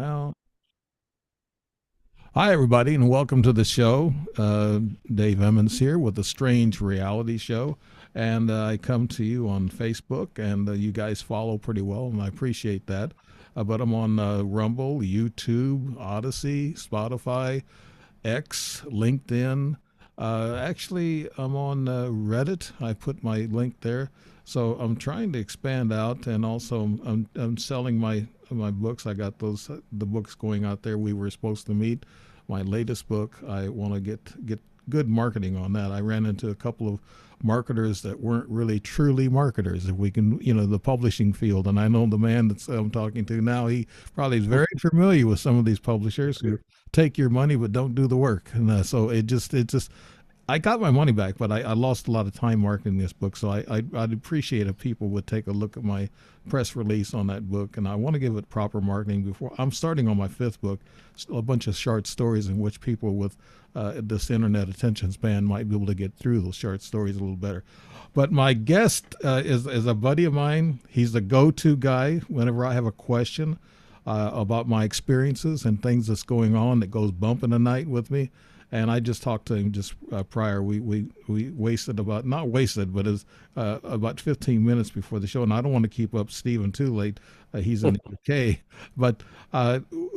now. Hi, everybody, and welcome to the show. Dave Emmons here with a strange reality show. And I come to you on Facebook, and you guys follow pretty well, and I appreciate that. But I'm on Rumble, YouTube, Odyssey, Spotify, X, LinkedIn. Actually, I'm on Reddit. I put my link there. So I'm trying to expand out, and also I'm selling my books. I got the books going out there. We were supposed to meet. My latest book. I want to get good marketing on that. I ran into a couple of marketers that weren't really truly marketers. If we can, the publishing field, and I know the man that I'm talking to now. He probably is very familiar with some of these publishers who take your money but don't do the work. And so it just I got my money back, but I lost a lot of time marketing this book. So I'd appreciate if people would take a look at my press release on that book. And I want to give it proper marketing before I'm starting on my fifth book, a bunch of short stories in which people with this internet attention span might be able to get through those short stories a little better. But my guest is a buddy of mine. He's the go-to guy whenever I have a question about my experiences and things that's going on that goes bump in the night with me. And I just talked to him just prior. We wasted about, not wasted, but it was about 15 minutes before the show. And I don't want to keep up Stephen too late. He's in the UK. But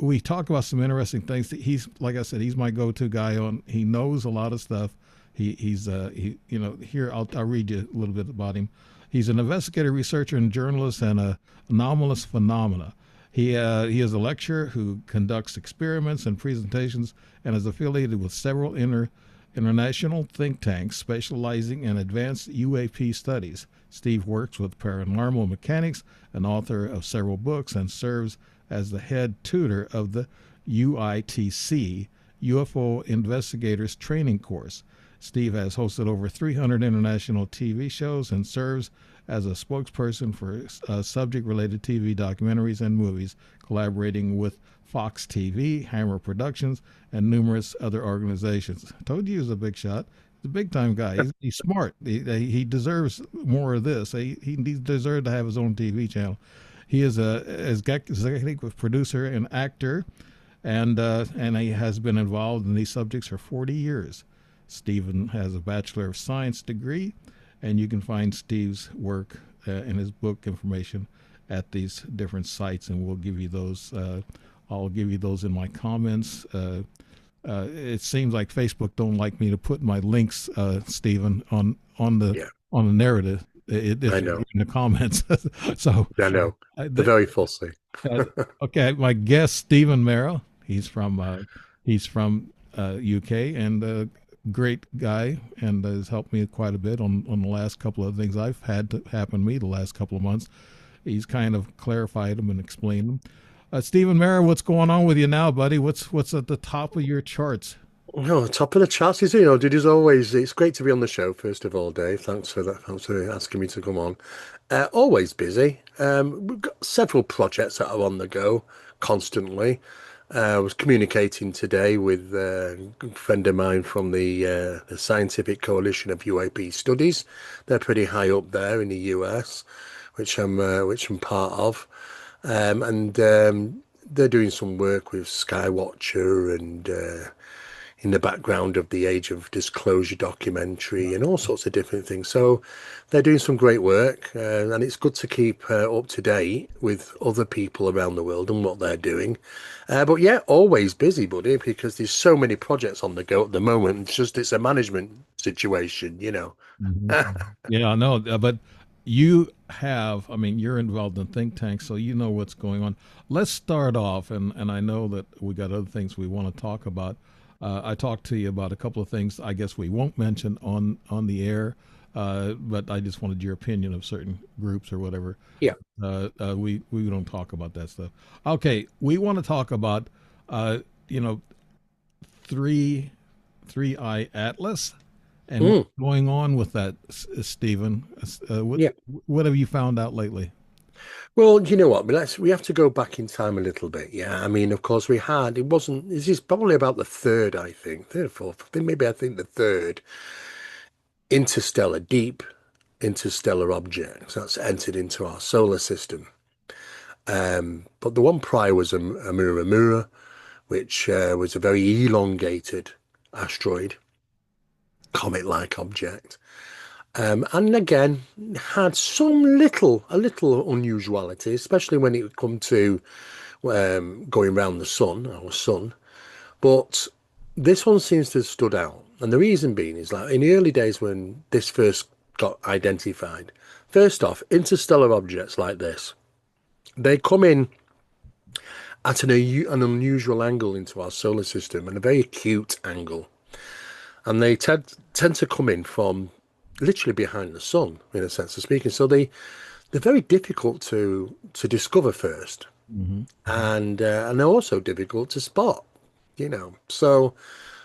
we talk about some interesting things. He's, like I said, he's my go-to guy on. He knows a lot of stuff. Here I'll read you a little bit about him. He's an investigative researcher and journalist and a anomalous phenomena. He is a lecturer who conducts experiments and presentations and is affiliated with several international think tanks specializing in advanced UAP studies. Steve works with paranormal mechanics, an author of several books, and serves as the head tutor of the UITC, UFO Investigators training course. Steve has hosted over 300 international TV shows and serves as a spokesperson for subject-related TV documentaries and movies, collaborating with Fox TV, Hammer Productions, and numerous other organizations. I told you he was a big shot. He's a big-time guy. He's smart. He deserves more of this. He deserves to have his own TV channel. He is a executive producer and actor, and he has been involved in these subjects for 40 years. Stephen has a Bachelor of Science degree, and you can find Steve's work and his book information at these different sites, and we'll give you those. I'll give you those in my comments. It seems like Facebook don't like me to put my links, Stephen, on the Yeah, on the narrative. It's I in know. the comments. So, I know. uh, They're the, very fussy. okay, my guest Stephen Mera. He's from UK, and great guy, and has helped me quite a bit on the last couple of things I've had to happen to me the last couple of months. He's kind of clarified them and explained them. Stephen Mera, what's going on with you now, buddy? What's at the top of your charts? No, top of the charts is, dude, as always, it's great to be on the show, first of all, Dave. Thanks for that. Thanks for asking me to come on. Always busy. We've got several projects that are on the go constantly. I was communicating today with a friend of mine from the Scientific Coalition of UAP Studies. They're pretty high up there in the US, which I'm part of. And they're doing some work with Skywatcher and in the background of the Age of Disclosure documentary and all sorts of different things. So they're doing some great work, and it's good to keep up to date with other people around the world and what they're doing. But yeah, always busy, buddy, because there's so many projects on the go at the moment. It's a management situation. Mhm. Yeah, I know, but you have, I mean, you're involved in think tanks, so you know what's going on. Let's start off, and I know that we got other things we want to talk about. I talked to you about a couple of things I guess we won't mention on the air, but I just wanted your opinion of certain groups or whatever. Yeah. We don't talk about that stuff. Okay, we want to talk about, uh, you know, three three eye atlas and what's Mm, going on with that, Stephen. What yeah. what have you found out lately? Well, you know what? We have to go back in time a little bit. Yeah. I mean, of course, it wasn't, this is probably about the third, I think, third or fourth. I think the third deep interstellar object that's entered into our solar system. But the one prior was a Oumuamua, which was a very elongated asteroid, comet-like object. And again, had a little unusuality, especially when it would come to going around the sun, our sun. But this one seems to have stood out. And the reason being is that in the early days when this first got identified, first off, interstellar objects like this, they come in at an unusual angle into our solar system and a very acute angle. And they tend to come in from literally behind the sun, in a sense of speaking. So they're very difficult to discover first, Hmm. and they're also difficult to spot. So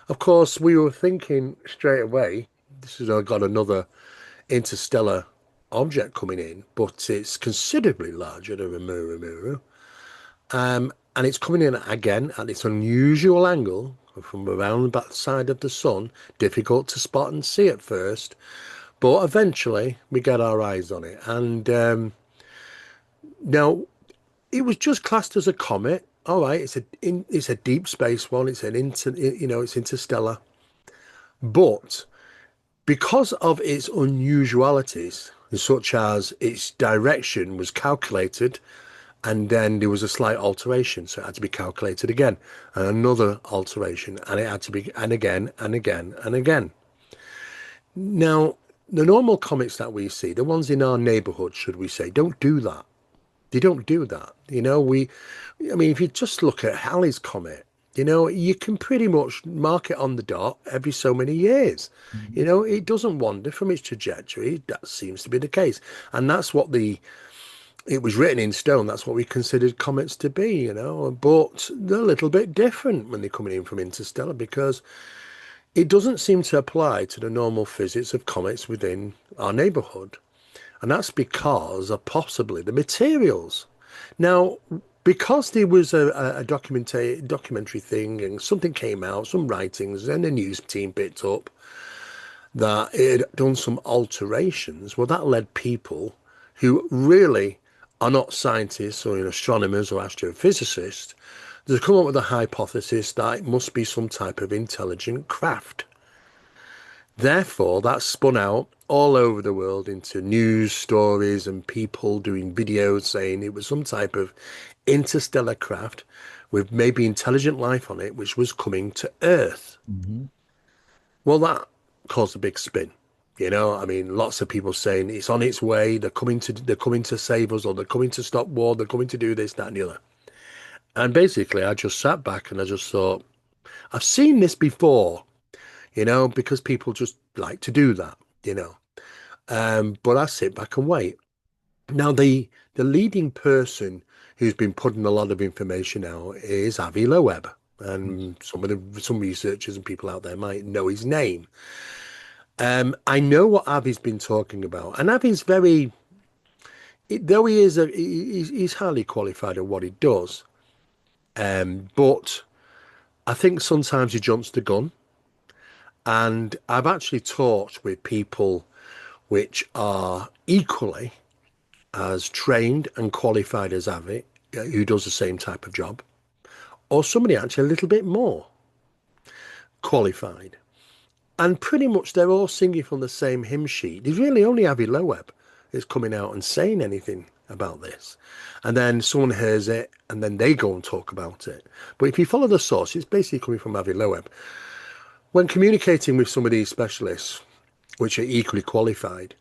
of course we were thinking straight away, this has got another interstellar object coming in, but it's considerably larger than Oumuamua. And it's coming in again at this unusual angle from around the back side of the sun, difficult to spot and see at first, but eventually we get our eyes on it. And now it was just classed as a comet. All right, it's a deep space one. It's it's interstellar, but because of its unusualities, such as its direction was calculated and then there was a slight alteration, so it had to be calculated again, and another alteration, and it had to be, and again, and again, and again. Now, the normal comets that we see, the ones in our neighborhood, should we say, don't do that. They don't do that. I mean, if you just look at Halley's Comet, you can pretty much mark it on the dot every so many years. It doesn't wander from its trajectory. That seems to be the case. And that's what it was written in stone. That's what we considered comets to be. But they're a little bit different when they're coming in from interstellar because it doesn't seem to apply to the normal physics of comets within our neighborhood. And that's because of possibly the materials. Now, because there was a documentary thing and something came out, some writings, and the news team picked up that it had done some alterations, well, that led people who really are not scientists or astronomers or astrophysicists to come up with a hypothesis that it must be some type of intelligent craft. Therefore, that spun out all over the world into news stories and people doing videos saying it was some type of interstellar craft with maybe intelligent life on it, which was coming to Earth. Hmm. Well, that caused a big spin. I mean, lots of people saying it's on its way. They're coming to save us, or they're coming to stop war. They're coming to do this, that, and the other. And basically, I just sat back and I just thought, I've seen this before, because people just like to do that. But I sit back and wait. Now, the leading person who's been putting a lot of information out is Avi Loeb, and some researchers and people out there might know his name. I know what Avi's been talking about, and Avi's though he's highly qualified at what he does, but I think sometimes he jumps the gun. And I've actually talked with people which are equally as trained and qualified as Avi, who does the same type of job, or somebody actually a little bit more qualified. And pretty much they're all singing from the same hymn sheet. There's really only Avi Loeb that's coming out and saying anything about this. And then someone hears it and then they go and talk about it. But if you follow the source, it's basically coming from Avi Loeb. When communicating with some of these specialists, which are equally qualified,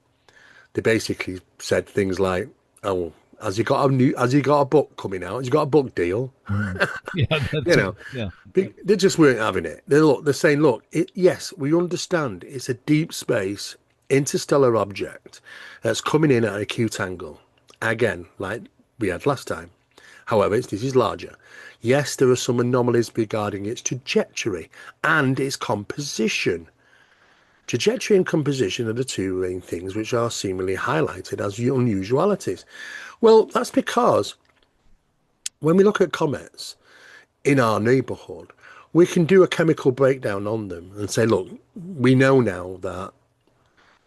they basically said things like, "Oh, has he got a book coming out? Has he got a book deal?" Mm. Yeah, You that's right. know, Yeah. they just weren't having it. They're saying, "Look, yes, we understand it's a deep space interstellar object that's coming in at an acute angle, again, like we had last time. However, this is larger. Yes, there are some anomalies regarding its trajectory and its composition. Trajectory and composition are the two main things which are seemingly highlighted as unusualities. Well, that's because when we look at comets in our neighborhood, we can do a chemical breakdown on them and say, look, we know now that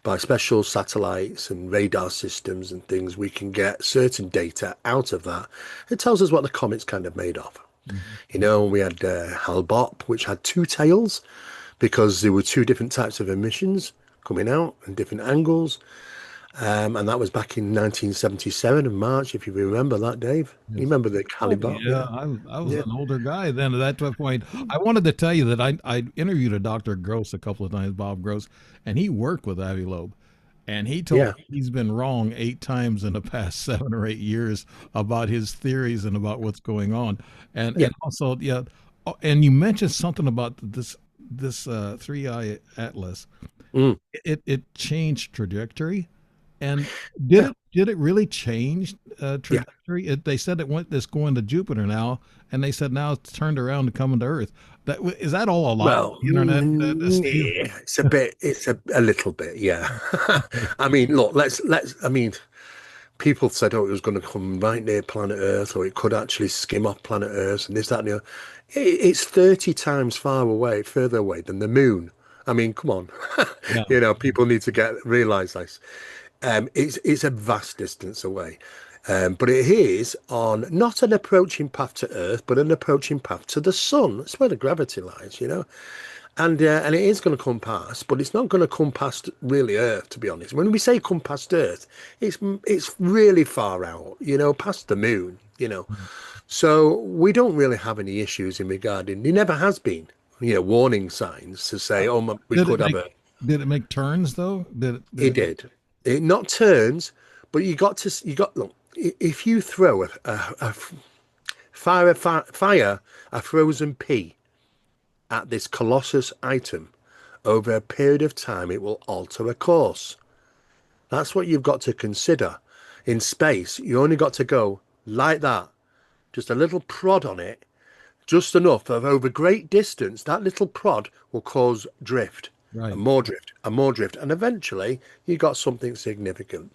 by special satellites and radar systems and things, we can get certain data out of that. It tells us what the comet's kind of made of. Mhm. You know, we had Hal-Bopp, which had two tails because there were two different types of emissions coming out and different angles. And that was back in 1977 in March, if you remember that, Dave. You Yes. remember the Oh Hal-Bopp, yeah, yeah? I was Yeah. an older guy then at that point. I wanted to tell you that I interviewed a Dr. Gross a couple of times, Bob Gross, and he worked with Avi Loeb. And he told Yeah. me he's been wrong 8 times in the past 7 or 8 years about his theories and about what's going on. Yeah. And also, yeah, oh, and you mentioned something about this three eye atlas. Mm. It changed trajectory. And Yeah. did it really change Yeah. trajectory? They said it's going to Jupiter now, and they said now it's turned around and coming to Earth. Is that all a lie? Well, The internet, Steve. yeah, it's a little bit, yeah. Okay. I mean, look, I mean, people said, oh, it was going to come right near planet Earth, or it could actually skim off planet Earth, and this, that, and the other. It's 30 times further away than the moon. I mean, come on. Yeah. You know, people need to realize this. It's a vast distance away. But it is on not an approaching path to Earth, but an approaching path to the sun. That's where the gravity lies, you know. And it is going to come past, but it's not going to come past really Earth, to be honest. When we say come past Earth, it's really far out, you know, past the moon, you know. So we don't really have any issues in regarding. There never has been, you know, warning signs to say, oh, we Did it could have make a. did it make turns though? Did It it? did. It not turns, but you got look. If you throw fire a frozen pea at this colossus item over a period of time, it will alter a course. That's what you've got to consider. In space, you only got to go like that, just a little prod on it, just enough of over great distance. That little prod will cause drift, and Right. more drift, and more drift, and eventually you got something significant.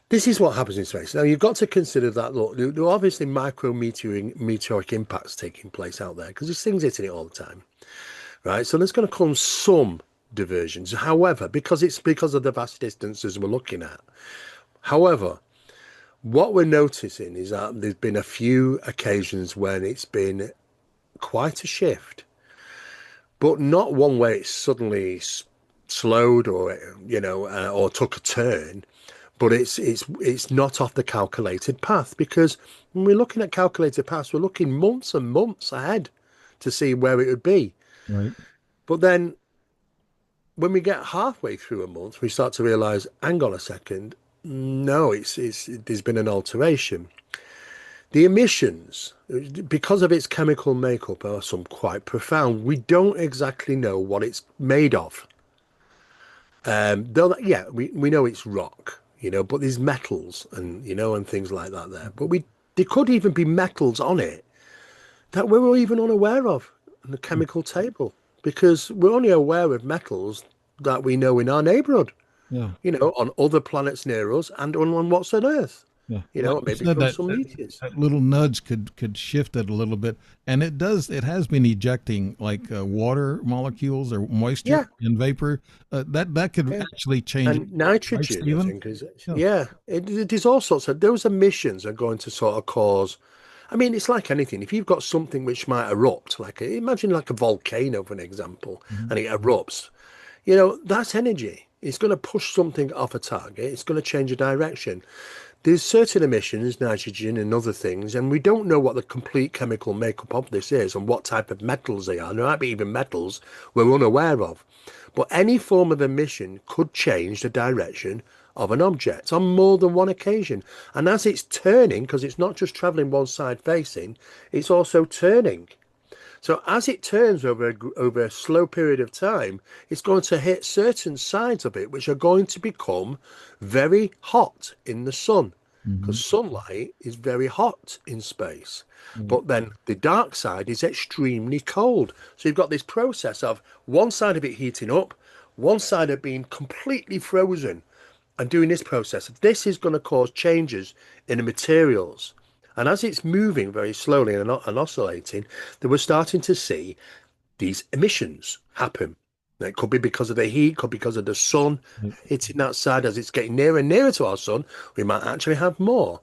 This is what happens in space. Now you've got to consider that. Look, there are obviously meteoric impacts taking place out there because there's things hitting it all the time, right? So there's going to come some diversions. However, because of the vast distances we're looking at. However, what we're noticing is that there's been a few occasions when it's been quite a shift, but not one where it's suddenly slowed or or took a turn. But it's not off the calculated path because when we're looking at calculated paths, we're looking months and months ahead to see where it would be. Right. But then when we get halfway through a month, we start to realize, hang on a second, no, there's been an alteration. The emissions, because of its chemical makeup, are some quite profound. We don't exactly know what it's made of. Though, yeah, we know it's rock, you know, but there's metals and and things like that there. But there could even be metals on it that we're even unaware of in the chemical table because we're only aware of metals that we know in our neighborhood, Yeah. on other planets near us and on what's on Earth, Yeah, like you maybe said, from that, some that meteors. that little nudge could shift it a little bit, and it does. It has been ejecting like water molecules or moisture Yeah, and vapor. That could yeah. actually change it, And right, nitrogen, I Stephen? think, is Yeah. yeah. It is all sorts of those emissions are going to sort of cause. I mean, it's like anything. If you've got something which might erupt, imagine like a volcano, for an example, Mhm. and it erupts, that's energy. It's going to push something off a target. It's going to change a direction. There's certain emissions, nitrogen and other things, and we don't know what the complete chemical makeup of this is and what type of metals they are. There might be even metals we're unaware of. But any form of emission could change the direction of an object on more than one occasion. And as it's turning, because it's not just traveling one side facing, it's also turning. So as it turns over a slow period of time, it's going to hit certain sides of it, which are going to become very hot in the sun, Mhm. because sunlight is very hot in space. Right. But then the dark side is extremely cold. So you've got this process of one side of it heating up, one side of being completely frozen and doing this process. This is going to cause changes in the materials. And as it's moving very slowly and oscillating, they were starting to see these emissions happen. It could be because of the heat, could be because of the sun hitting that side. As it's getting nearer and nearer to our sun, we might actually have more.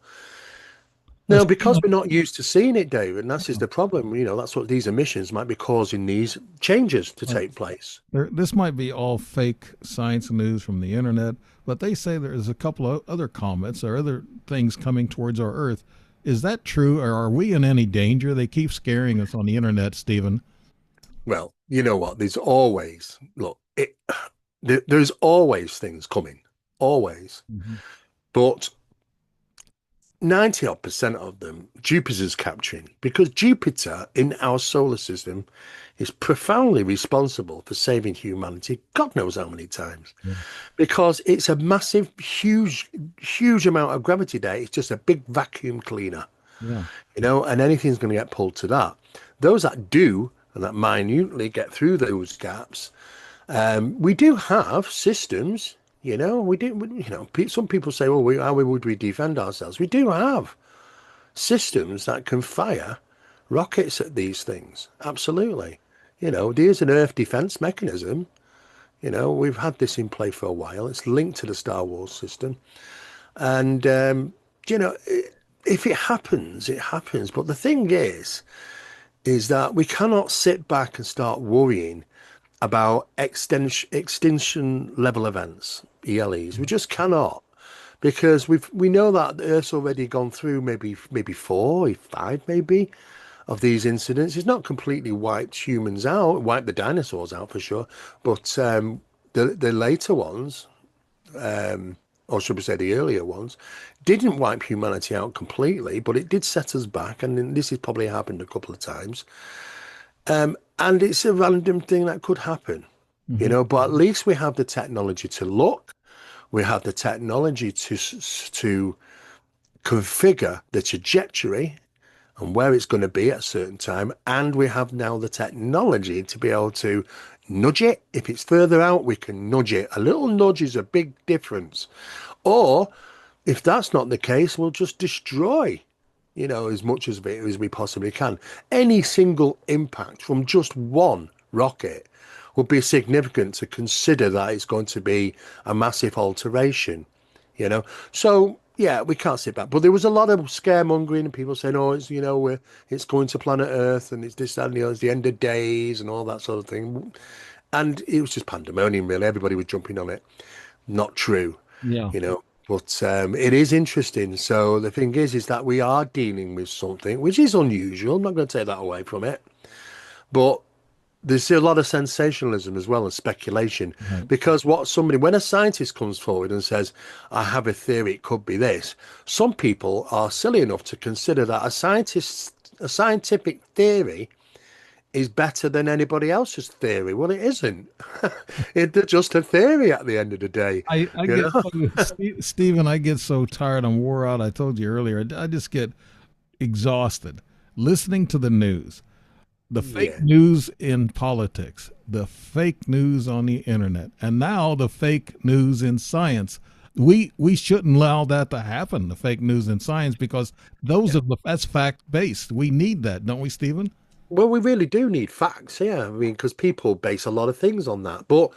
Well, Now, because Stephen, we're not used to seeing it, David, and that's just the problem. That's what these emissions might be causing these changes to right. take place. This might be all fake science news from the internet, but they say there's a couple of other comets or other things coming towards our Earth. Is that true, or are we in any danger? They keep scaring us on the internet, Stephen. Well, you know what? There's always things coming, always. Hmm. But 90 odd percent of them, Jupiter's capturing because Jupiter in our solar system is profoundly responsible for saving humanity, God knows how many times, Yeah. because it's a massive, huge amount of gravity there. It's just a big vacuum cleaner, Yeah. and anything's going to get pulled to that. Those that do and that minutely get through those gaps, we do have systems. We do. Some people say, "Well, how would we defend ourselves?" We do have systems that can fire rockets at these things. Absolutely. There's an Earth defense mechanism. We've had this in play for a while. It's linked to the Star Wars system, and you know, i- if it happens, it happens. But the thing is that we cannot sit back and start worrying about extinction level events, ELEs. We just cannot, because we know that the Earth's already gone through maybe four, five, maybe of these incidents. It's not completely wiped humans out, wiped the dinosaurs out for sure, but the later ones, or should we say the earlier ones, didn't wipe humanity out completely, but it did set us back, and this has probably happened a couple of times. And it's a random thing that could happen, Hmm. but at least we have the technology to look. We have the technology to configure the trajectory and where it's going to be at a certain time. And we have now the technology to be able to nudge it. If it's further out, we can nudge it. A little nudge is a big difference. Or if that's not the case, we'll just destroy, as much of it as we possibly can. Any single impact from just one rocket would be significant to consider that it's going to be a massive alteration, you know. So yeah, we can't sit back. But there was a lot of scaremongering and people saying, "Oh, it's going to planet Earth and it's this that, and it's the end of days and all that sort of thing." And it was just pandemonium, really. Everybody was jumping on it. Not true, Yeah. you know. But it is interesting. So the thing is that we are dealing with something which is unusual. I'm not going to take that away from it. But there's a lot of sensationalism as well and speculation, Right. because when a scientist comes forward and says, I have a theory, it could be this, some people are silly enough to consider that a scientific theory is better than anybody else's theory. Well, it isn't. It's just a theory at the end of the day, I you get know? so, Stephen, I get so tired. I'm wore out. I told you earlier. I just get exhausted listening to the news, the fake Yeah. news in politics, the fake news on the internet, and now the fake news in science. We shouldn't allow that to happen. The fake news in science, because that's fact based. We need that, don't we, Stephen? Well, we really do need facts, yeah. I mean, because people base a lot of things on that. But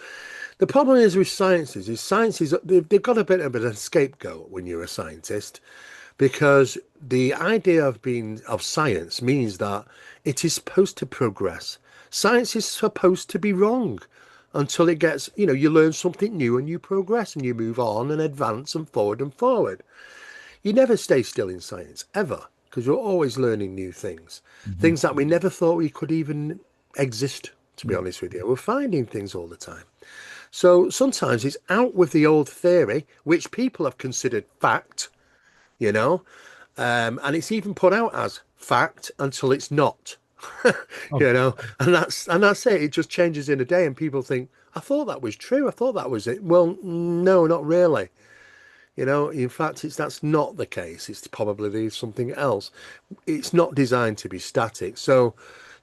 the problem is with sciences, they've got a bit of a scapegoat when you're a scientist, because the idea of science means that it is supposed to progress. Science is supposed to be wrong until it gets, you learn something new and you progress and you move on and advance and forward and forward. You never stay still in science, ever, because you're always learning new things, Hmm. things that we never thought we could even exist, to be honest with you. We're finding things all the time. So sometimes it's out with the old theory, which people have considered fact, you know, and it's even put out as fact until it's not, Oh, and that's it. It just changes in a day, and people think, I thought that was true. I thought that was it. Well, no, not really. In fact, that's not the case. It's probably something else. It's not designed to be static. So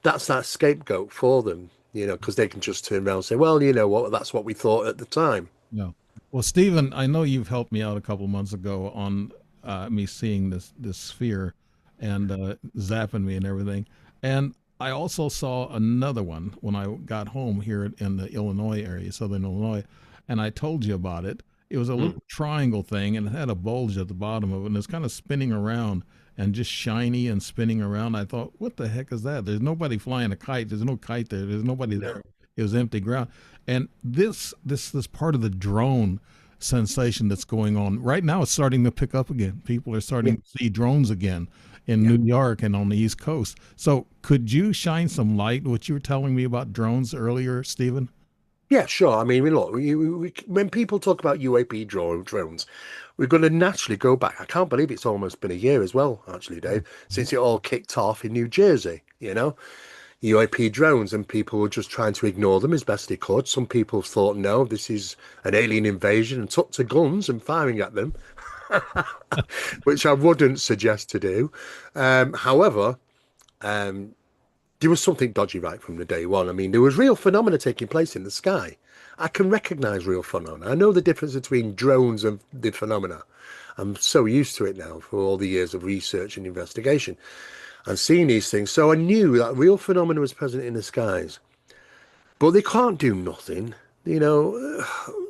that's that scapegoat for them, because they can just turn around and say, well, you know what, that's what we thought at the time. yeah. Well, Stephen, I know you've helped me out a couple months ago on me seeing this sphere and zapping me and everything. And I also saw another one when I got home here in the Illinois area, southern Illinois, and I told you about it. It was a Mm. little triangle thing, and it had a bulge at the bottom of it, and it's kind of spinning around and just shiny and spinning around. I thought, what the heck is that? There's nobody flying a kite. There's no kite there. There's nobody there. No. It was empty ground. And this part of the drone sensation that's going on right now, it's starting to pick up again. People are Yeah. starting to see drones again in Yeah. New York and on the East Coast. So could you shine some light what you were telling me about drones earlier, Stephen? Yeah, sure. I mean, look, when people talk about UAP drones, we're going to naturally go back. I can't believe it's almost been a year as well, actually, Dave, since it all kicked off in New Jersey, UAP drones, and people were just trying to ignore them as best they could. Some people thought, no, this is an alien invasion and took to guns and firing at them, which I wouldn't suggest to do. However, um, there was something dodgy right from the day one. I mean, there was real phenomena taking place in the sky. I can recognize real phenomena. I know the difference between drones and the phenomena. I'm so used to it now for all the years of research and investigation and seeing these things. So I knew that real phenomena was present in the skies, but they can't do nothing. You know,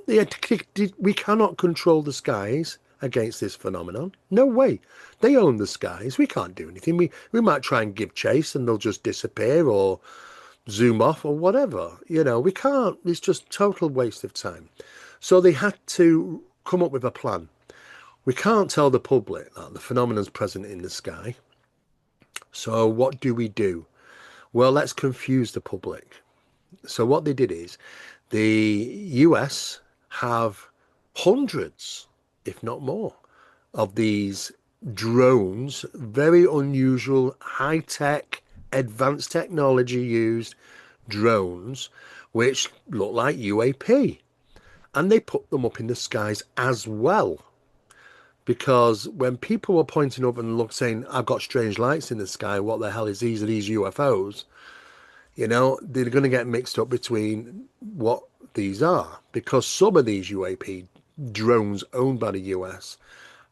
we cannot control the skies against this phenomenon. No way. They own the skies. We can't do anything. We might try and give chase and they'll just disappear or zoom off or whatever. We can't. It's just total waste of time. So they had to come up with a plan. We can't tell the public that the phenomenon's present in the sky. So what do we do? Well, let's confuse the public. So what they did is the US have hundreds, if not more, of these drones, very unusual, high-tech, advanced technology used drones, which look like UAP. And they put them up in the skies as well. Because when people were pointing up and saying, I've got strange lights in the sky, what the hell is these? Are these UFOs? They're going to get mixed up between what these are. Because some of these UAP drones owned by the US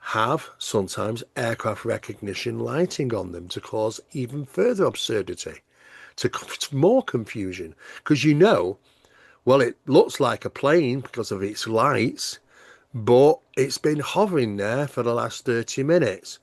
have sometimes aircraft recognition lighting on them to cause even further absurdity, to more confusion. Because well, it looks like a plane because of its lights, but it's been hovering there for the last 30 minutes.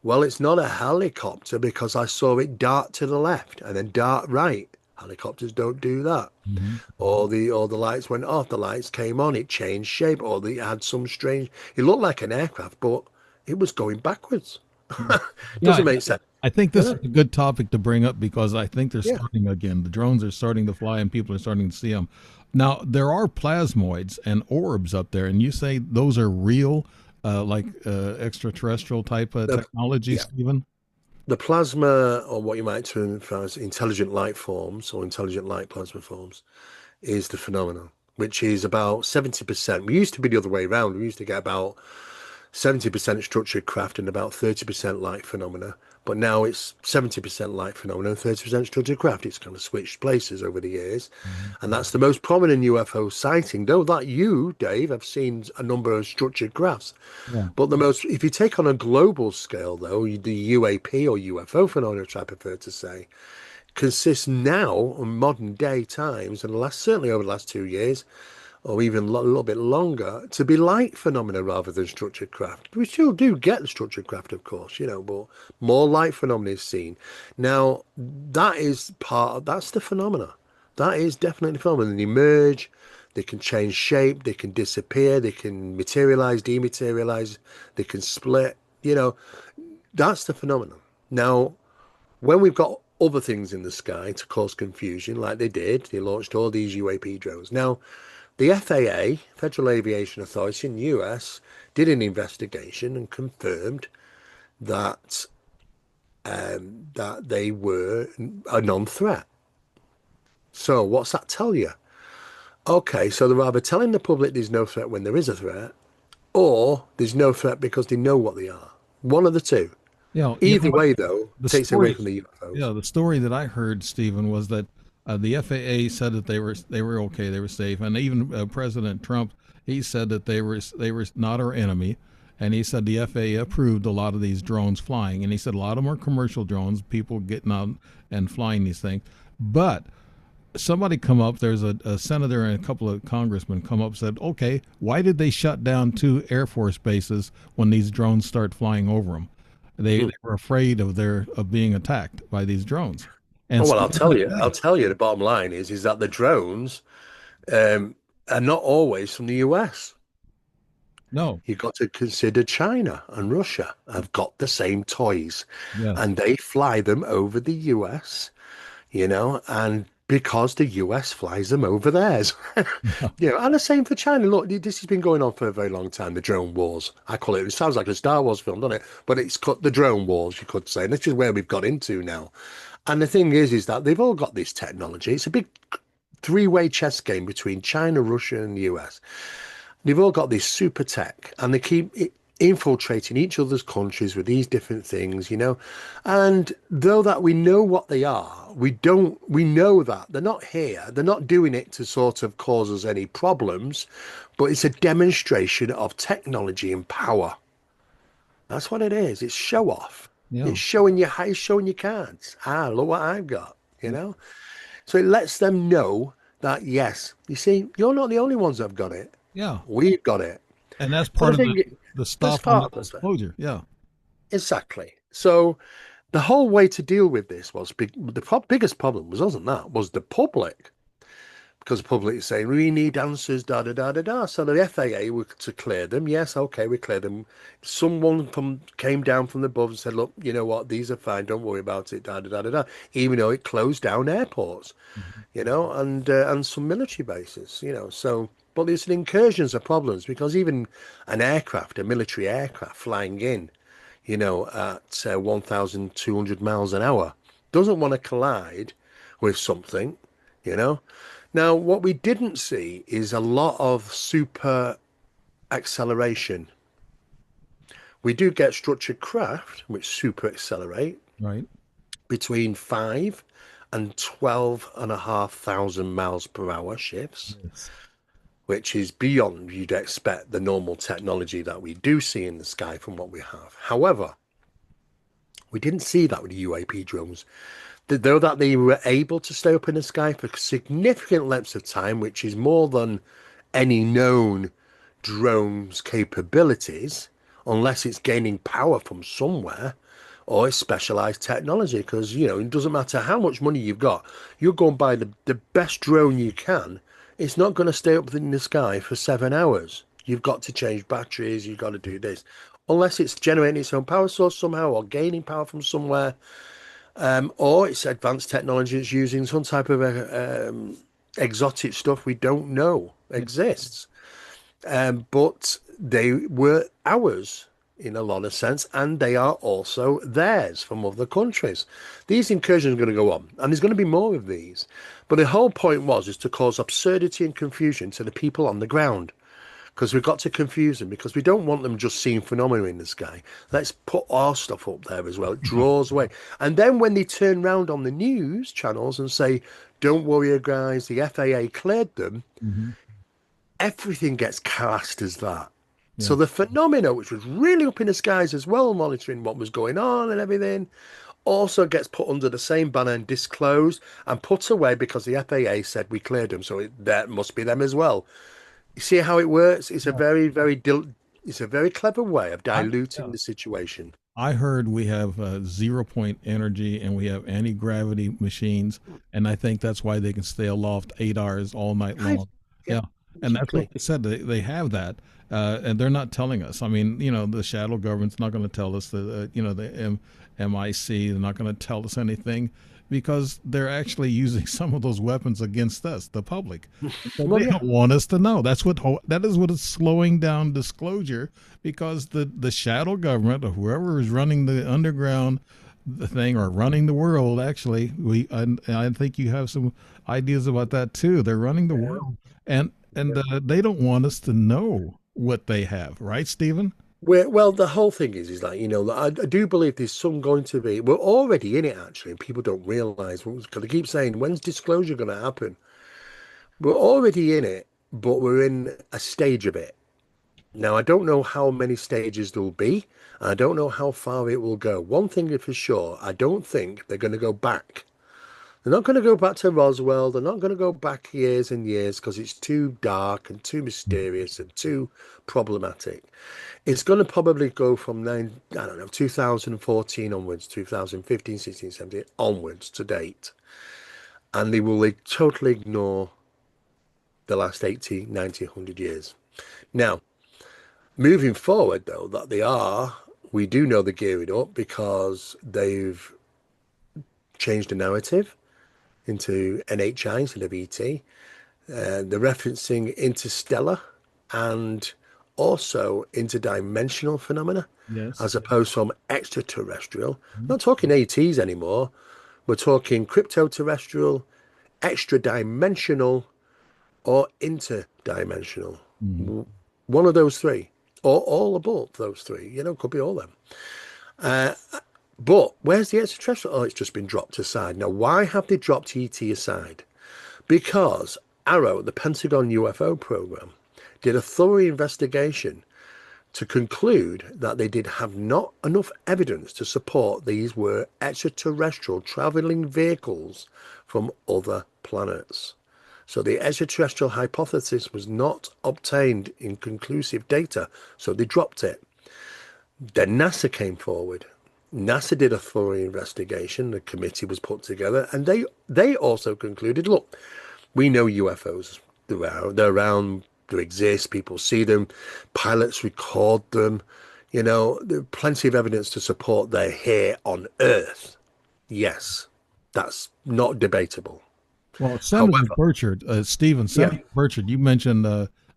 Well, it's not a helicopter because I saw it dart to the left and then dart right. Helicopters don't do that. Mm-hmm. Or the lights went off, the lights came on, it changed shape, or they had some strange. It looked like an aircraft, but it was going backwards. Yeah, Doesn't make sense. I think this is Yeah, a good topic to bring up because I think they're yeah. starting again. The drones are starting to fly and people are starting to see them. Now, there are plasmoids and orbs up there, and you say those are real, like extraterrestrial type of The, technology, yeah. Stephen? The plasma, or what you might term as intelligent light forms or intelligent light plasma forms, is the phenomenon, which is about 70%. We used to be the other way around. We used to get about 70% structured craft and about 30% light phenomena. But now it's 70% light phenomena and 30% structured craft. It's kind of switched places over the years. And that's the most prominent UFO sighting, though that you, Dave, have seen a number of structured crafts. Yeah. But if you take on a global scale, though, the UAP or UFO phenomena, which I prefer to say, consists now in modern day times, and certainly over the last 2 years, or even a little bit longer, to be light phenomena rather than structured craft. We still do get the structured craft, of course, but more light phenomena is seen. Now, that's the phenomena. That is definitely the phenomenon. They emerge, they can change shape, they can disappear, they can materialize, dematerialize, they can split. That's the phenomenon. Now, when we've got other things in the sky to cause confusion, like they launched all these UAP drones. Now, the FAA, Federal Aviation Authority in the US, did an investigation and confirmed that that they were a non-threat. So what's that tell you? Okay, so they're either telling the public there's no threat when there is a threat, or there's no threat because they know what they are. One of the two. You know Either what? way, though, The takes away story, from the UFOs. yeah, the story that I heard, Stephen, was that the FAA said that they were okay, they were safe, and even President Trump, he said that they were not our enemy, and he said the FAA approved a lot of these drones flying, and he said a lot of them are commercial drones, people getting out and flying these things, but somebody come up, there's a senator and a couple of congressmen come up and said, okay, why did they shut down 2 Air Force bases when these drones start flying over them? They were afraid of being attacked by these drones. And Oh, so well, I'll hey, tell you, the bottom line is that the drones um, are not always from the US. no, You've got to consider China and Russia have got the same toys, yes, and they fly them over the US, and because the US flies them over theirs. And the same for China. Look, this has been going on for a very long time, the drone wars. I call it, it sounds like a Star Wars film, doesn't it? But it's cut the drone wars, you could say. And this is where we've got into now. And the thing is that they've all got this technology. It's a big three-way chess game between China, Russia, and the US. They've all got this super tech, and they keep infiltrating each other's countries with these different things. And though that we know what they are, we know that they're not here. They're not doing it to sort of cause us any problems, but it's a demonstration of technology and power. That's what it is. It's show off. yeah, It's showing you how, it's showing your cards. Look what I've got. So it lets them know that, yes, you see, you're not the only ones that have got it. yeah. We've got it. And that's But part I of think the that's stuff on the part of it. disclosure. Yeah, Exactly. So the whole way to deal with this was biggest problem was the public, because the public is saying we need answers, da da da da da. So the FAA were to clear them. Yes, okay, we cleared them. Someone came down from the above and said, look, you know what, these are fine. Don't worry about it, da da da da da. Even though it closed down airports, mhm, and some military bases. So, but there's incursions of problems because even an aircraft, a military aircraft flying in, at 1,200 miles an hour, doesn't want to collide with something, you know. Now, what we didn't see is a lot of super acceleration. We do get structured craft, which super accelerate right. between 5 and 12,500 miles per hour shifts, Yes. which is beyond you'd expect the normal technology that we do see in the sky from what we have. However, we didn't see that with the UAP drones. Though that they were able to stay up in the sky for significant lengths of time, which is more than any known drone's capabilities, unless it's gaining power from somewhere or it's specialized technology. Because, it doesn't matter how much money you've got, you're going to buy the best drone you can. It's not going to stay up in the sky for 7 hours. You've got to change batteries, you've got to do this. Unless it's generating its own power source somehow or gaining power from somewhere, or it's advanced technology that's using some type of exotic stuff we don't know Yeah. exists. But they were ours in a lot of sense, and they are also theirs from other countries. These incursions are going to go on, and there's going to be more of these. But the whole point is to cause absurdity and confusion to the people on the ground because we've got to confuse them because we don't want them just seeing phenomena in the sky. Let's put our stuff up there as well. It draws away. And then when they turn round on the news channels and say, don't worry, guys, the FAA cleared them, Hmm. everything gets cast as that. Yeah. So the phenomena, which was really up in the skies as well, monitoring what was going on and everything, also gets put under the same banner and disclosed and put away because the FAA said we cleared them. So that must be them as well. You see how it works? It's a Yeah. very, it's a very clever way of diluting Yeah. the situation. I heard we have 0 point energy and we have anti gravity machines, and I think that's why they can stay aloft 8 hours all night I, long. yeah, Yeah, and that's what exactly. they said. They have that, and they're not telling us. I mean, the shadow government's not going to tell us. The MIC, they're not going to tell us anything because they're actually using some of those weapons against us, the public. So Well, they yeah. don't want us to know. That is what is slowing down disclosure because the shadow government or whoever is running the underground the thing or running the world actually I think you have some ideas about that too. They're running the Yeah. world and they don't want us to know what they have, right, Stephen? Well, the whole thing is that, I do believe there's some going to be, we're already in it actually, and people don't realize, because they keep saying, when's disclosure going to happen? We're already in it, but we're in a stage of it. Now, I don't know how many stages there'll be. I don't know how far it will go. One thing is for sure, I don't think they're going to go back. They're not going to go back to Roswell. They're not going to go back years and years because it's too dark and too mysterious and too problematic. It's going to probably go from I don't know, 2014 onwards, 2015, 16, 17 onwards to date. And they will totally ignore the last 80, 90, 100 years. Now, moving forward, though, we do know they're gearing up because they've changed the narrative into NHI instead of ET. They're referencing interstellar and also interdimensional phenomena Yes. as opposed from extraterrestrial. Not talking ATs anymore. We're talking crypto-terrestrial, extra-dimensional, or interdimensional. Mm. One of those three, or all above those three. Could be all them. But where's the extraterrestrial? Oh, it's just been dropped aside. Now, why have they dropped ET aside? Because Arrow, the Pentagon UFO program, did a thorough investigation to conclude that they did have not enough evidence to support these were extraterrestrial traveling vehicles from other planets. So the extraterrestrial hypothesis was not obtained in conclusive data, so they dropped it. Then NASA came forward. NASA did a thorough investigation, the committee was put together, and they also concluded, look, we know UFOs, they're around, they exist, people see them, pilots record them, there's plenty of evidence to support they're here on Earth. Yes, that's not debatable. Well, Senator However, Burchard, yeah, Senator Burchard, you mentioned,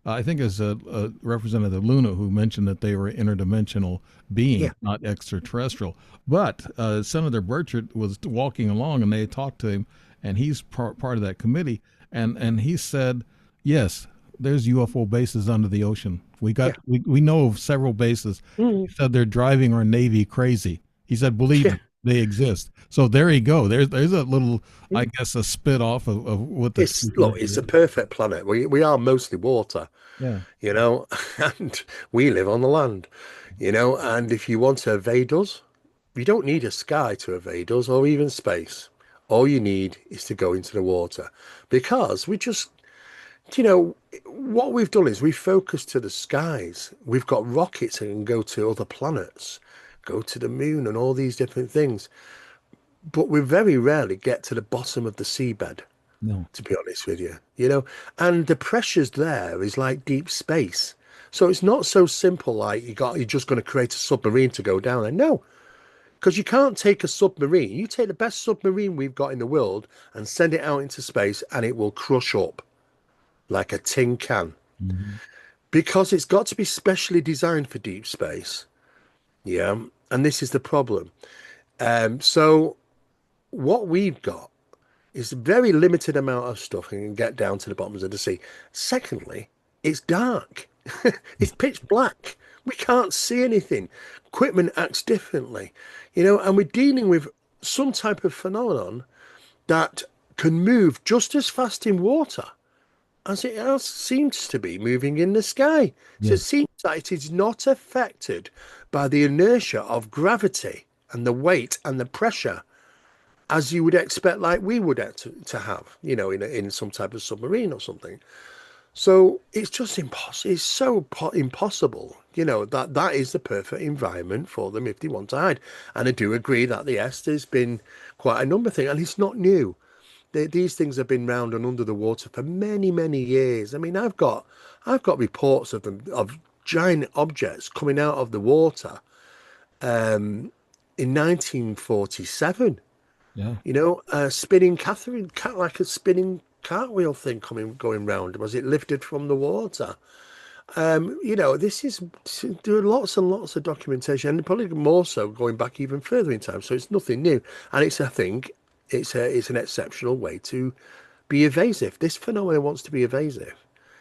I think as a Representative Luna, who mentioned that they were interdimensional beings, yeah, not extraterrestrial. But Senator Burchard was walking along, and they talked to him, and he's part of that committee, and he said, yes, there's UFO bases under the ocean. yeah, We know of several bases. mm, He said they're driving our Navy crazy. He said, believe yeah. me, they exist. So there you go. There's a little, I guess, a spit off of what the It's truth look, might it's be. a perfect planet. We are mostly water, Yeah. you know, and we live on the land, and if you want to evade us, you don't need a sky to evade us or even space. All you need is to go into the water because you know, what we've done is we focus to the skies. We've got rockets that can go to other planets, go to the moon and all these different things. But we very rarely get to the bottom of the seabed, No. to be honest with you, and the pressures there is like deep space. So it's not so simple like you're just going to create a submarine to go down there. No, because you can't take a submarine. You take the best submarine we've got in the world and send it out into space and it will crush up like a tin can Hmm. because it's got to be specially designed for deep space. Yeah. And this is the problem. So what we've got is a very limited amount of stuff and can get down to the bottoms of the sea. Secondly, it's dark. It's pitch black. We can't see anything. Equipment acts differently, and we're dealing with some type of phenomenon that can move just as fast in water as it else seems to be moving in the sky. So it Yes. seems that it is not affected by the inertia of gravity and the weight and the pressure as you would expect, like we would to have, in some type of submarine or something. So it's just impossible. It's so impossible, that is the perfect environment for them if they want to hide. And I do agree that, yes, there's been quite a number of things, and it's not new. These things have been round and under the water for many, many years. I mean, I've got reports of them, of giant objects coming out of the water in 1947. Yeah. Spinning like a spinning cartwheel thing going round. Was it lifted from the water? This is there are lots and lots of documentation, and probably more so going back even further in time. So it's nothing new, and I think it's an exceptional way to be evasive. This phenomenon wants to be evasive.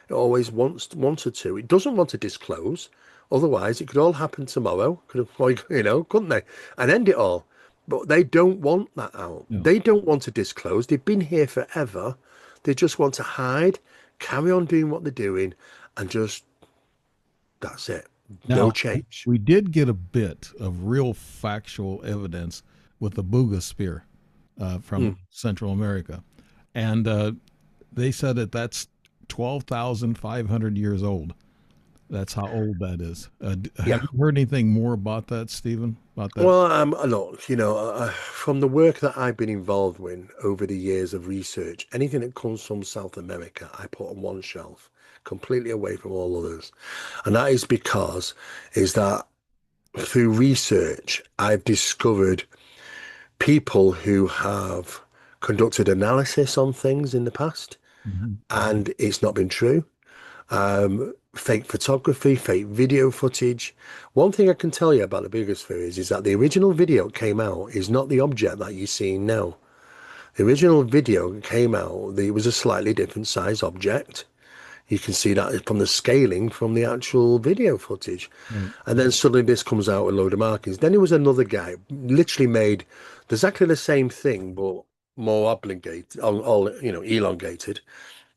It always wanted to. It doesn't want to disclose. Otherwise, it could all happen tomorrow. Could have, couldn't they? And end it all. But they don't want that out. No. They don't want to disclose. They've been here forever. They just want to hide, carry on doing what they're doing, and just That's it. No Now, change. we did get a bit of real factual evidence with the Buga spear from Mm. Central America. And they said that that's 12,500 years old. That's how old that is. Have Yeah. you heard anything more about that, Stephen? About that? Well, look, from the work that I've been involved with over the years of research, anything that comes from South America, I put on one shelf, completely away from all others. And that is because is that through research, I've discovered people who have conducted analysis on things in the past, Mhm. and it's not been true. Fake photography, fake video footage. One thing I can tell you about the biggest theories is that the original video that came out is not the object that you're seeing now. The original video that came out, it was a slightly different size object. You can see that from the scaling from the actual video footage. Right. And then suddenly this comes out with a load of markings. Then there was another guy, literally made exactly the same thing, but more obligated, all elongated,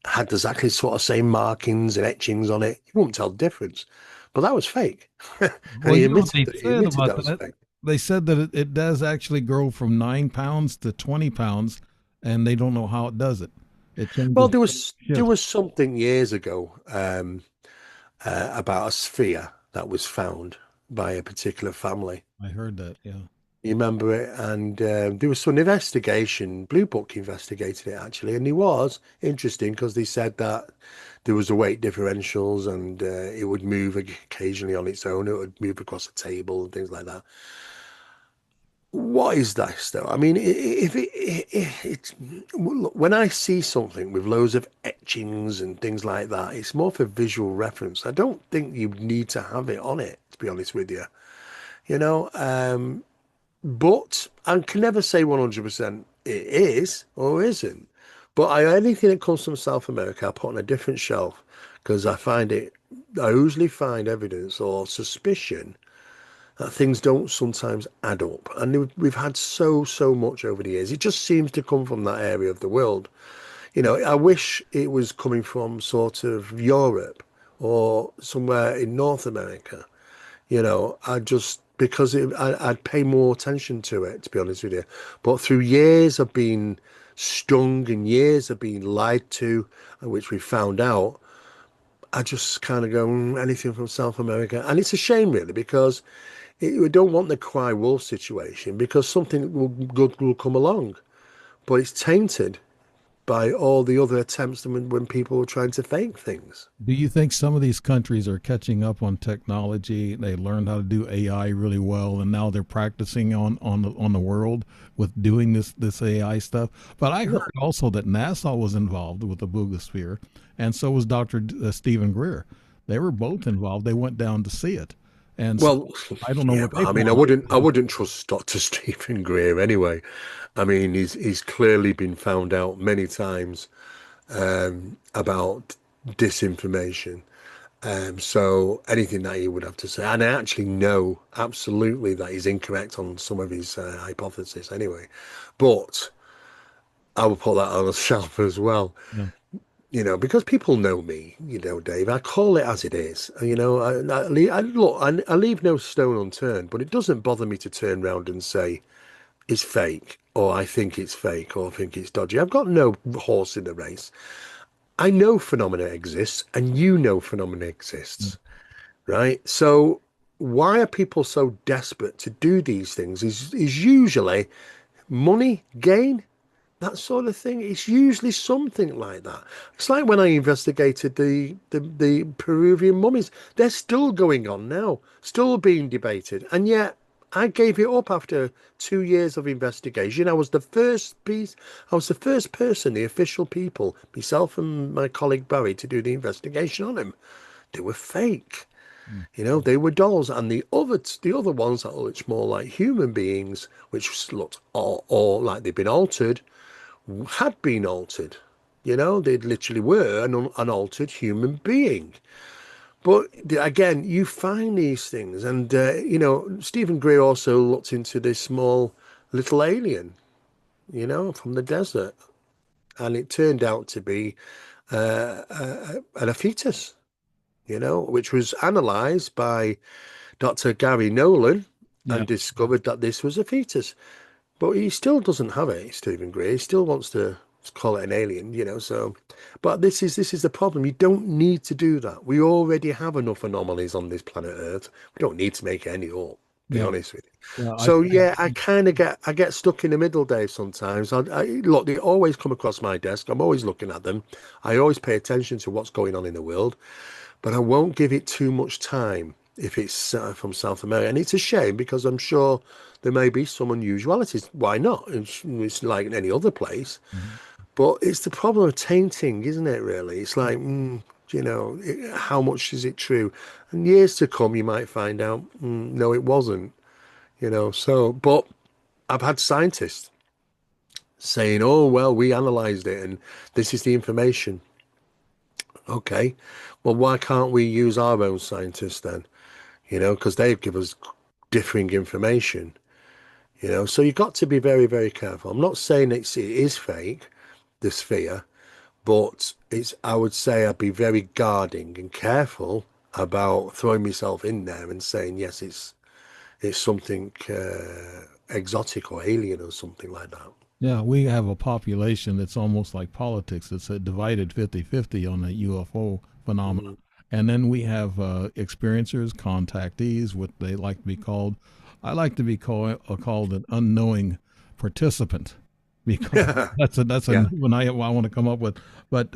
had exactly sort of same markings and etchings on it. You wouldn't tell the difference. But that was fake. And Well, he you know what admitted they that he said admitted about that was that? fake. They said that it does actually grow from 9 pounds to 20 pounds, and they don't know how it does it. It Well, changes there shifts. was something years ago about a sphere that was found by a particular family. I heard that. Yeah. You remember it? And there was some investigation. Blue Book investigated it actually, and it was interesting because they said that there was a weight differentials and it would move occasionally on its own. It would move across a table and things like that. What is this though? I mean, if it's when I see something with loads of etchings and things like that, it's more for visual reference. I don't think you need to have it on it, to be honest with you. You know, but I can never say 100% it is or isn't. But anything that comes from South America, I put on a different shelf because I usually find evidence or suspicion that things don't sometimes add up. And we've had so much over the years. It just seems to come from that area of the world. I wish it was coming from sort of Europe or somewhere in North America. I just because I'd pay more attention to it, to be honest with you. But through years of being stung and years of being lied to, which we found out, I just kind of go anything from South America, and it's a shame really because we don't want the cry wolf situation because something good will come along, but it's tainted by all the other attempts when people were trying to fake things. Do you think some of these countries are catching up on technology? They learned how to do AI really well, and now they're practicing on the world with doing this AI stuff. But I No. heard also that NASA was involved with the Boogosphere, and so was Dr. Stephen Greer. They were both involved. They went down to see it, and so Well, I don't know yeah, what but they I mean, I found. wouldn't, I wouldn't trust Dr. Stephen Greer anyway. I mean, he's clearly been found out many times about disinformation. So anything that he would have to say, and I actually know absolutely that he's incorrect on some of his hypotheses anyway. But I will put that on a shelf as well. Yeah. Because people know me, Dave, I call it as it is. I leave no stone unturned, but it doesn't bother me to turn around and say it's fake, or I think it's fake, or I think it's dodgy. I've got no horse in the race. I know phenomena exists, and you know phenomena exists, right? So why are people so desperate to do these things? Is usually money gain, that sort of thing. It's usually something like that. It's like when I investigated the Peruvian mummies. They're still going on now, still being debated. And yet I gave it up after 2 years of investigation. I was the first person, the official people, myself and my colleague Barry, to do the investigation on him. They were fake. Mm. They were dolls, and the other ones that looked more like human beings, which looked all like they'd been altered, had been altered. They literally were an unaltered human being. But again, you find these things, and Stephen Greer also looked into this small little alien, from the desert, and it turned out to be a fetus. which was analysed by Dr. Gary Nolan Yeah. and discovered that this was a fetus. But he still doesn't have it, Stephen Gray. He still wants to call it an alien. So, but this is the problem. You don't need to do that. We already have enough anomalies on this planet Earth. We don't need to make any up, be Yeah. honest with you. Yeah. So yeah, I get stuck in the middle, Dave, sometimes. Look, they always come across my desk. I'm always looking at them. I always pay attention to what's going on in the world, but I won't give it too much time if it's from South America. And it's a shame because I'm sure there may be some unusualities. Why not? It's like in any other place. Mhm. But it's the problem of tainting, isn't it, really? It's like, how much is it true? And years to come, you might find out, no, it wasn't. So, but I've had scientists saying, oh, well, we analyzed it and this is the information. Okay, well, why can't we use our own scientists then? Because they give us differing information. So you've got to be very, very careful. I'm not saying it is fake, the sphere, but I would say I'd be very guarding and careful about throwing myself in there and saying, yes, it's something exotic or alien or something like that. Yeah, we have a population that's almost like politics. It's a divided 50-50 on the UFO Mm. phenomenon. And then we have experiencers, contactees, what they like to be called. I like to be called an unknowing participant because that's a Yeah, new one I want to come up with. But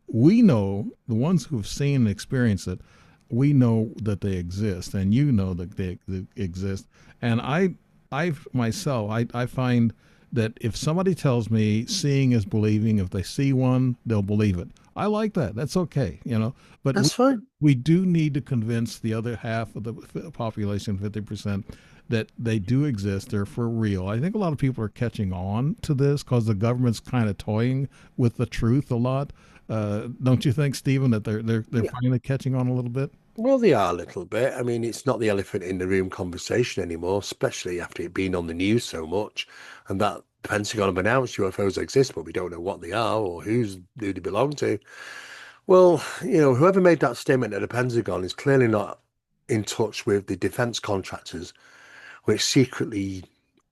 we know the ones who've seen and experienced it. We know that they exist, and you know that they exist. And I myself, I find that if somebody tells me seeing is believing, if they see one, they'll believe it. I like that. That's okay. But that's fine. we do need to convince the other half of the population, 50%, that they do exist. They're for real. I think a lot of people are catching on to this because the government's kind of toying with the truth a lot. Don't you think, Stephen, that they're Yeah. finally catching on a little bit? Well, they are a little bit. I mean, it's not the elephant in the room conversation anymore, especially after it being on the news so much. And that the Pentagon have announced UFOs exist, but we don't know what they are or who they belong to. Well, whoever made that statement at the Pentagon is clearly not in touch with the defense contractors, which secretly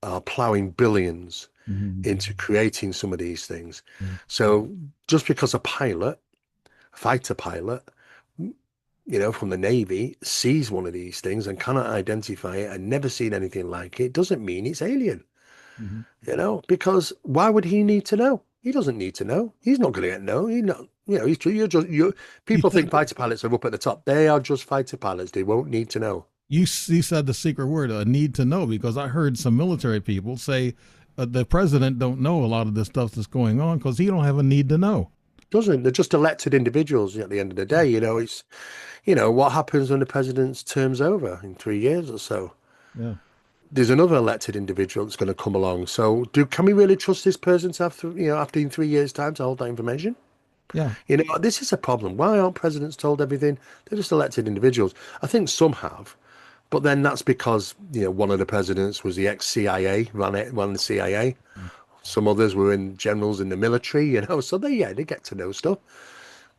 are plowing billions Mhm. into creating some of these things. Yeah. So just because a fighter pilot, from the Navy sees one of these things and cannot identify it and never seen anything like it, doesn't mean it's alien, Mhm. because why would he need to know? He doesn't need to know. He's not going to get know. He's not, You people said think fighter pilots are up at the top. They are just fighter pilots. They won't need to know. you said the secret word, a need to know, because I heard some military people say the president don't know a lot of the stuff that's going on because he don't have a need to know. Doesn't. They're just elected individuals at the end of the day. What happens when the president's term's over in 3 years or so? Yeah, There's another elected individual that's going to come along. So, can we really trust this person to have, after in 3 years' time to hold that information? yeah, This is a problem. Why aren't presidents told everything? They're just elected individuals. I think some have, but then that's because, one of the presidents was the ex-CIA, ran the CIA. Some others were in generals in the military. So they get to know stuff.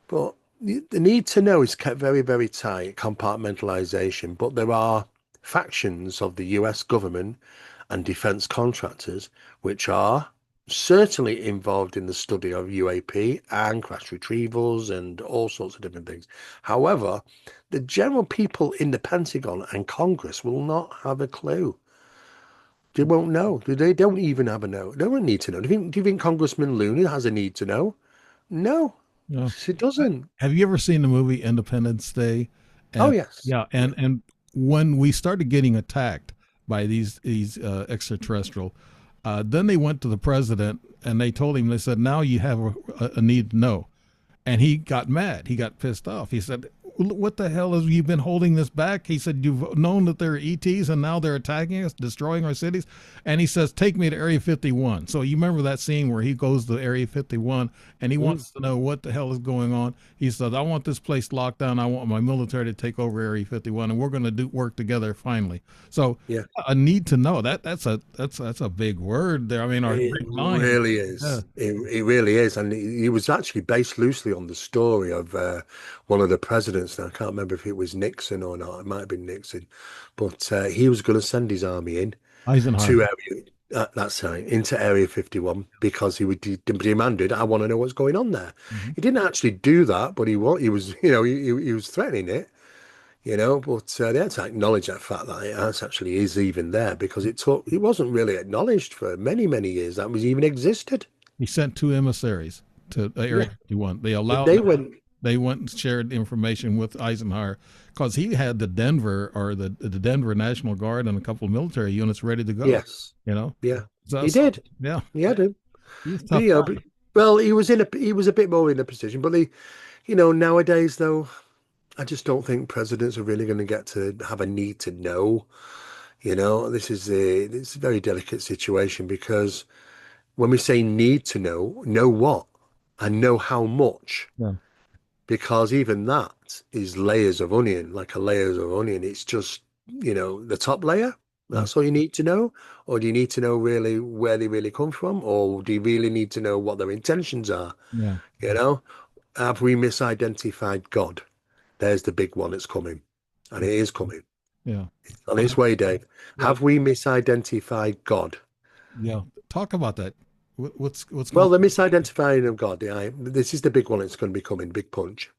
But the need to know is kept very, very tight, compartmentalization. But there are factions of the US government and defense contractors which are certainly involved in the study of UAP and crash retrievals and all sorts of different things. However, the general people in the Pentagon and Congress will not have a clue. They won't know. They don't even have a know. They don't need to know. Do you think Congressman Luna has a need to know? No, yeah. she doesn't. Have you ever seen the movie Independence Day? Oh, And yes. yeah, Yeah. and when we started getting attacked by these extraterrestrial, then they went to the president and they told him, they said, now you have a need to know. And he got mad. He got pissed off. He said, "What the hell have you been holding this back?" He said, "You've known that they're ETs and now they're attacking us, destroying our cities." And he says, "Take me to Area 51." So you remember that scene where he goes to Area 51 and he Mm, wants to know what the hell is going on. He says, "I want this place locked down. I want my military to take over Area 51, and we're going to do work together finally." So yeah. a need to know that's a big word there. I mean, our It big line. really Yeah. is. It really is. And he was actually based loosely on the story of one of the presidents presidents. Now, I can't remember if it was Nixon or not. It might have been Nixon, but he was going to send his army in Eisenhower. to area. That's right, into Area 51 because he would demanded, "I want to know what's going on there." Hmm. He didn't actually do that, but he was, he was threatening it, But they had to acknowledge that fact that it actually is even there because it wasn't really acknowledged for many, many years that was even existed. He sent two emissaries to Area Yeah, 51. They but allowed they them. went. They went and shared information with Eisenhower because he had the Denver National Guard and a couple of military units ready to go. Yes, You know, yeah, so, he did. yeah, He had him. he was a But, tough but, guy. well, he was a bit more in a position. But nowadays though, I just don't think presidents are really going to get to have a need to know. This is a very delicate situation because when we say need to know what and know how much, Yeah, because even that is layers of onion, like a layers of onion. It's just, the top layer. yeah, That's all you need to know. Or do you need to know really where they really come from? Or do you really need to know what their intentions are? yeah, You know, have we misidentified God? There's the big one that's coming. And it is coming. yeah. On its way, Dave. Yeah, Have we misidentified God? yeah. Talk about that. What's going Well, the misidentifying of God, yeah, this is the big one that's going to be coming, big punch,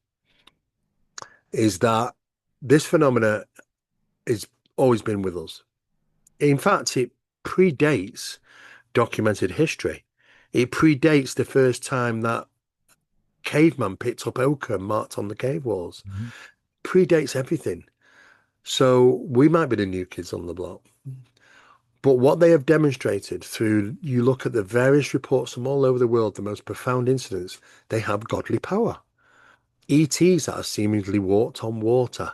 is that this phenomena has always been with us. In fact, it predates documented history. It predates the first time that caveman picked up ochre and marked on the cave walls. on? Predates everything. So we might be the new kids on the block. But what they have demonstrated through, you look at the various reports from all over the world, the most profound incidents, they have godly power. ETs that are seemingly walked on water,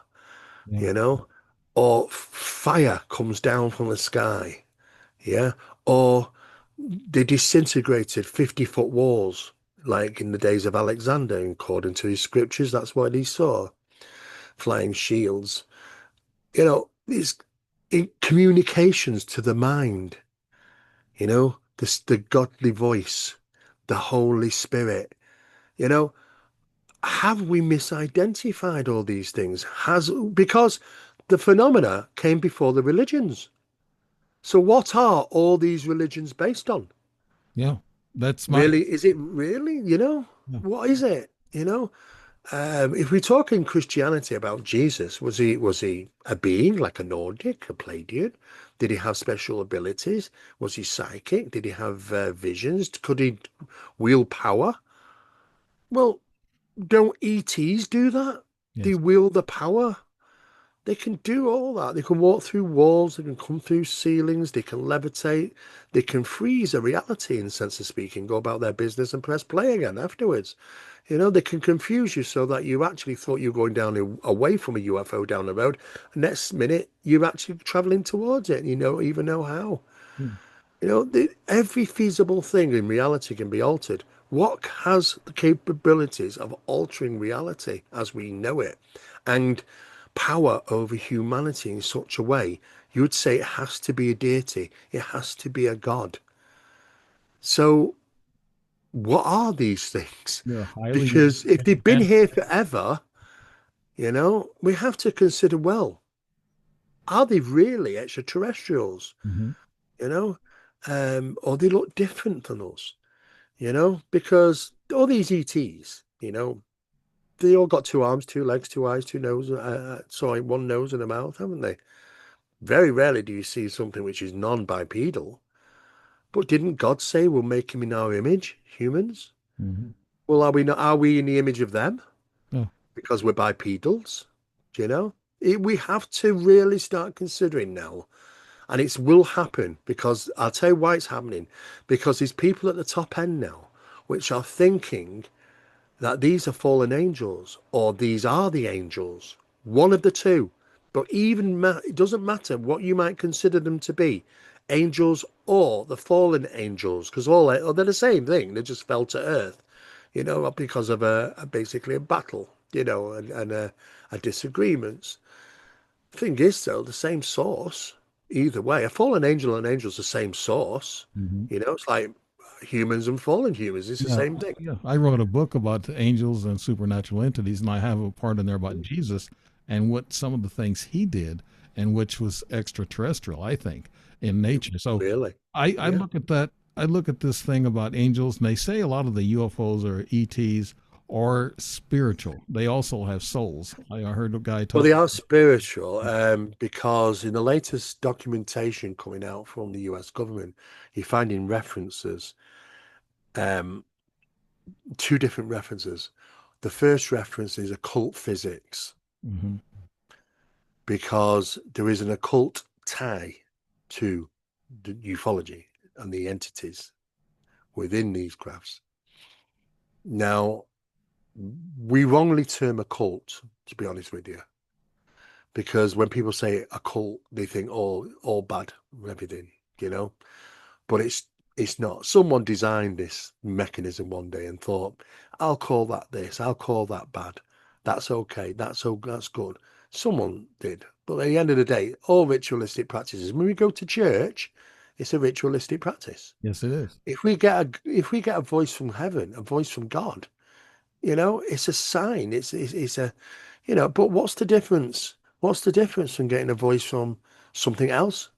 Yeah, you know, or fire comes down from the sky, yeah, or they disintegrated 50-foot walls, like in the days of Alexander, according to his scriptures, that's what he saw, flying shields, these communications to the mind, the godly voice, the Holy Spirit, you know, have we misidentified all these things? Because the phenomena came before the religions. So what are all these religions based on? yeah. That's my. Really, is it really, Yeah. what is it? If we talk in Christianity about Jesus, was he a being like a Nordic, a Pleiadian? Did he have special abilities? Was he psychic? Did he have visions? Could he wield power? Well, don't ETs do that? They Yes. wield the power. They can do all that. They can walk through walls, they can come through ceilings, they can levitate, they can freeze a reality in the sense of speaking, go about their business and press play again afterwards. They can confuse you so that you actually thought you were going away from a UFO down the road. Next minute, you're actually traveling towards it and you don't even know how. Hmm. Every feasible thing in reality can be altered. What has the capabilities of altering reality as we know it and power over humanity in such a way? You would say it has to be a deity, it has to be a god. So, what are these things? They're highly. Because if they've been here forever, we have to consider, well, are they really extraterrestrials? Mm-hmm. You know, or they look different than us? Because all these ETs, they all got two arms, two legs, two eyes, two noses, sorry, one nose and a mouth, haven't they? Very rarely do you see something which is non-bipedal. But didn't God say we'll make him in our image, humans? Mm-hmm. Well, are we not? Are we in the image of them Yeah. because we're bipedals? Do you know? We have to really start considering now, and it will happen because I'll tell you why it's happening. Because there's people at the top end now which are thinking that these are fallen angels or these are the angels, one of the two. But it doesn't matter what you might consider them to be, angels or the fallen angels, because they're the same thing. They just fell to earth, because of basically a battle, and a disagreements. Thing is, though, the same source. Either way, a fallen angel and an angel's the same source. Mm-hmm. It's like humans and fallen humans. It's the Yeah, same thing. yeah. I wrote a book about the angels and supernatural entities, and I have a part in there about Jesus and what some of the things he did, and which was extraterrestrial, I think, in nature. So Really? I Yeah. look at that. I look at this thing about angels, and they say a lot of the UFOs or ETs are spiritual. They also have souls. I heard a guy Well, talk. they are spiritual, because in the latest documentation coming out from the US government, you're finding references, um, two different references. The first reference is occult physics, Mhm. because there is an occult tie to the ufology and the entities within these crafts. Now, we wrongly term occult, to be honest with you, because when people say occult, they think all bad, everything, you know. But it's not. Someone designed this mechanism one day and thought, I'll call that this, I'll call that bad. That's okay. That's good. Someone did. But at the end of the day, all ritualistic practices, when we go to church, it's a ritualistic practice. Yes, it is. If we get a voice from heaven, a voice from God, it's a sign. It's a but what's the difference? What's the difference from getting a voice from something else?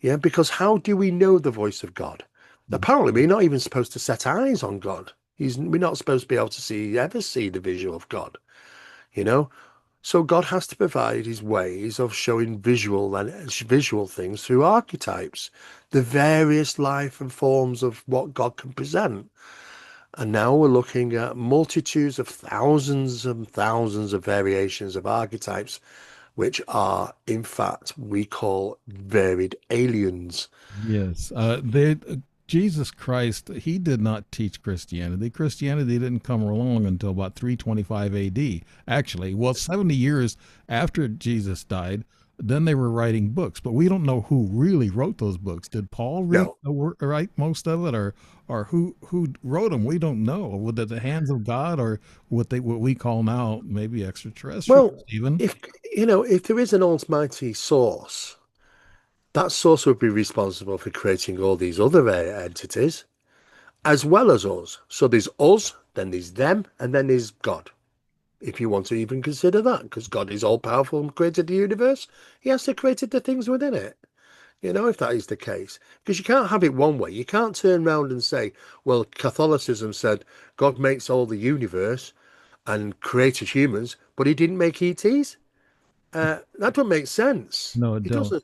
Yeah, because how do we know the voice of God? Apparently, we're not even supposed to set eyes on God. We're not supposed to be able to ever see the visual of God, you know? So God has to provide his ways of showing visual things through archetypes, the various life and forms of what God can present. And now we're looking at multitudes of thousands and thousands of variations of archetypes, which are, in fact, we call varied aliens. Yes, Jesus Christ, he did not teach Christianity. Christianity didn't come along until about 325 AD. Actually, well, 70 years after Jesus died, then they were writing books. But we don't know who really wrote those books. Did Paul No. write most of it, or who wrote them? We don't know. Was it the hands of God, or what we call now maybe extraterrestrials? Well, Even if there is an almighty source, that source would be responsible for creating all these other entities as well as us. So there's us, then there's them, and then there's God. If you want to even consider that, because God is all powerful and created the universe, he has to create the things within it. If that is the case, because you can't have it one way. You can't turn around and say, well, Catholicism said God makes all the universe and created humans, but he didn't make ETs. That doesn't make sense. no, it He don't. doesn't.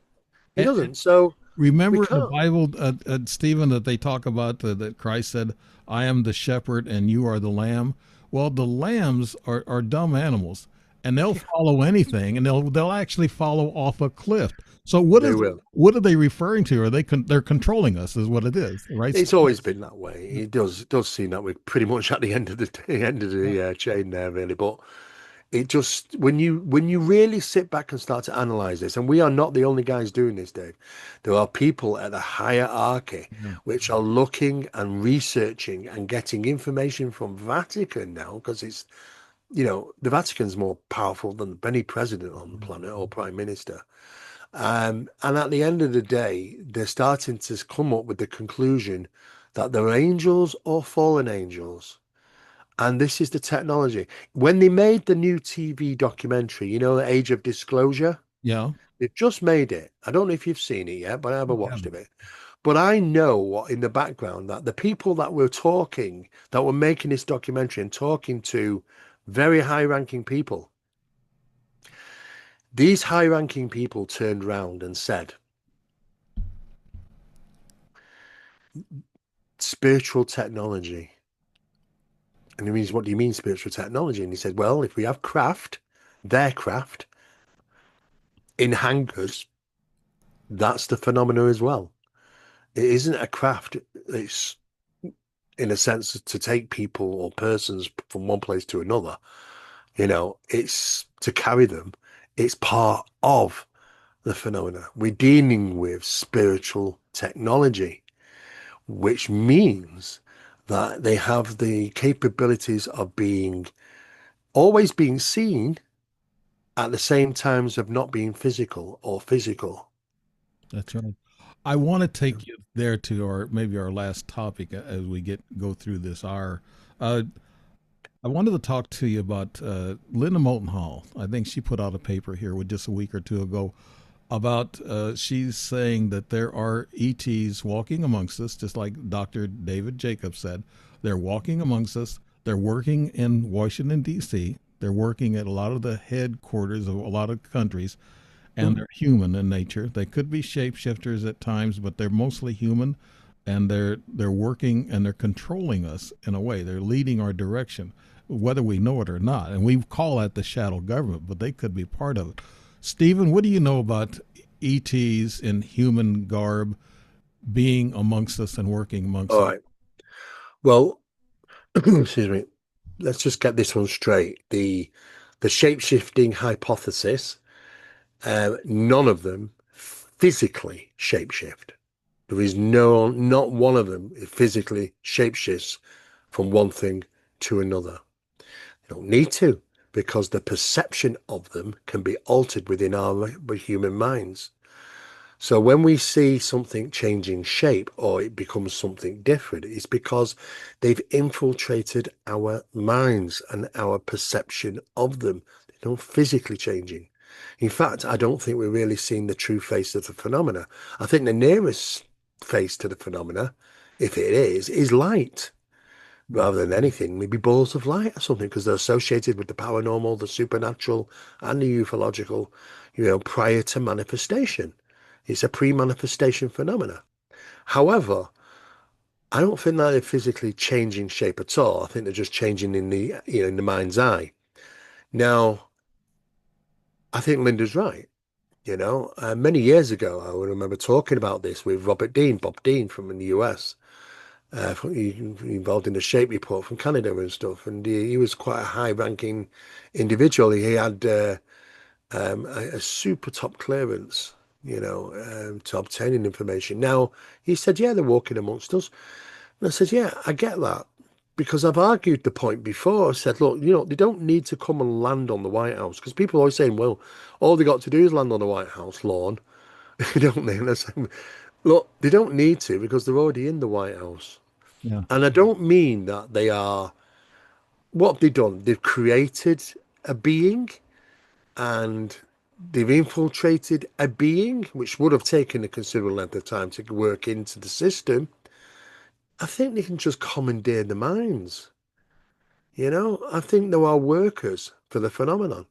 He doesn't. So we Remember in the can't. Bible, Stephen, that they talk about that Christ said, "I am the shepherd and you are the lamb." Well, the lambs are dumb animals, and they'll Yeah, follow anything, and they'll actually follow off a cliff. So they will. what are they referring to? Are they're controlling us? Is what it is, right? It's always been that way. It does seem that we're pretty much at the end of the chain there, really. But it just when you really sit back and start to analyze this, and we are not the only guys doing this, Dave. There are people at the hierarchy Yeah. which are looking and researching and getting information from Vatican now, because the Vatican's more powerful than any president on the planet or prime minister. And at the end of the day, they're starting to come up with the conclusion that they're angels or fallen angels. And this is the technology. When they made the new TV documentary, The Age of Disclosure, Yeah. they've just made it. I don't know if you've seen it yet, but I haven't Yeah. watched it. But I know what in the background that the people that were talking, that were making this documentary and talking to very high ranking people, these high ranking people turned around and said, spiritual technology. And he means, what do you mean spiritual technology? And he said, well, if we have their craft in hangars, that's the phenomena as well. It isn't a craft. It's in a sense to take people or persons from one place to another. It's to carry them. It's part of the phenomena. We're dealing with spiritual technology, which means that they have the capabilities of always being seen at the same times of not being physical or physical. That's right. I want to take you there to our maybe our last topic as we go through this hour. Uh, I wanted to talk to you about Linda Moulton Hall. I think she put out a paper here with just a week or two ago about she's saying that there are ETs walking amongst us, just like Dr. David Jacobs said. They're walking amongst us. They're working in Washington D.C. They're working at a lot of the headquarters of a lot of countries, and Mm. they're human in nature. They could be shapeshifters at times, but they're mostly human, and they're working and they're controlling us in a way. They're leading our direction, whether we know it or not. And we call that the shadow government, but they could be part of it. Stephen, what do you know about ETs in human garb being amongst us and working amongst All us? right. Well, excuse me. Let's just get this one straight. The shape-shifting hypothesis, none of them physically shapeshift. There is not one of them physically shapeshifts from one thing to another. You don't need to, because the perception of them can be altered within our human minds. So when we see something changing shape or it becomes something different, it's because they've infiltrated our minds and our perception of them. They're not physically changing. In fact, I don't think we're really seeing the true face of the phenomena. I think the nearest face to the phenomena, if it is light Yeah, rather than anything, maybe balls of light or something, because they're associated with the paranormal, the supernatural, and the ufological, prior to manifestation. It's a pre-manifestation phenomena. However, I don't think that they're physically changing shape at all. I think they're just changing in the mind's eye. Now, I think Linda's right. Many years ago, I remember talking about this with Bob Dean from in the US. Involved in the shape report from Canada and stuff. And he was quite a high-ranking individual. He had a super top clearance, to obtaining information. Now, he said, yeah, they're walking amongst us. And I said, yeah, I get that. Because I've argued the point before. I said, look, they don't need to come and land on the White House. Because people are always saying, well, all they got to do is land on the White House lawn, don't they? And I said, look, they don't need to because they're already in the White House. yeah, And I don't mean that they are, what have they done? They've created a being and they've infiltrated a being, which would have taken a considerable length of time to work into the system. I think they can just commandeer the minds. I think there are workers for the phenomenon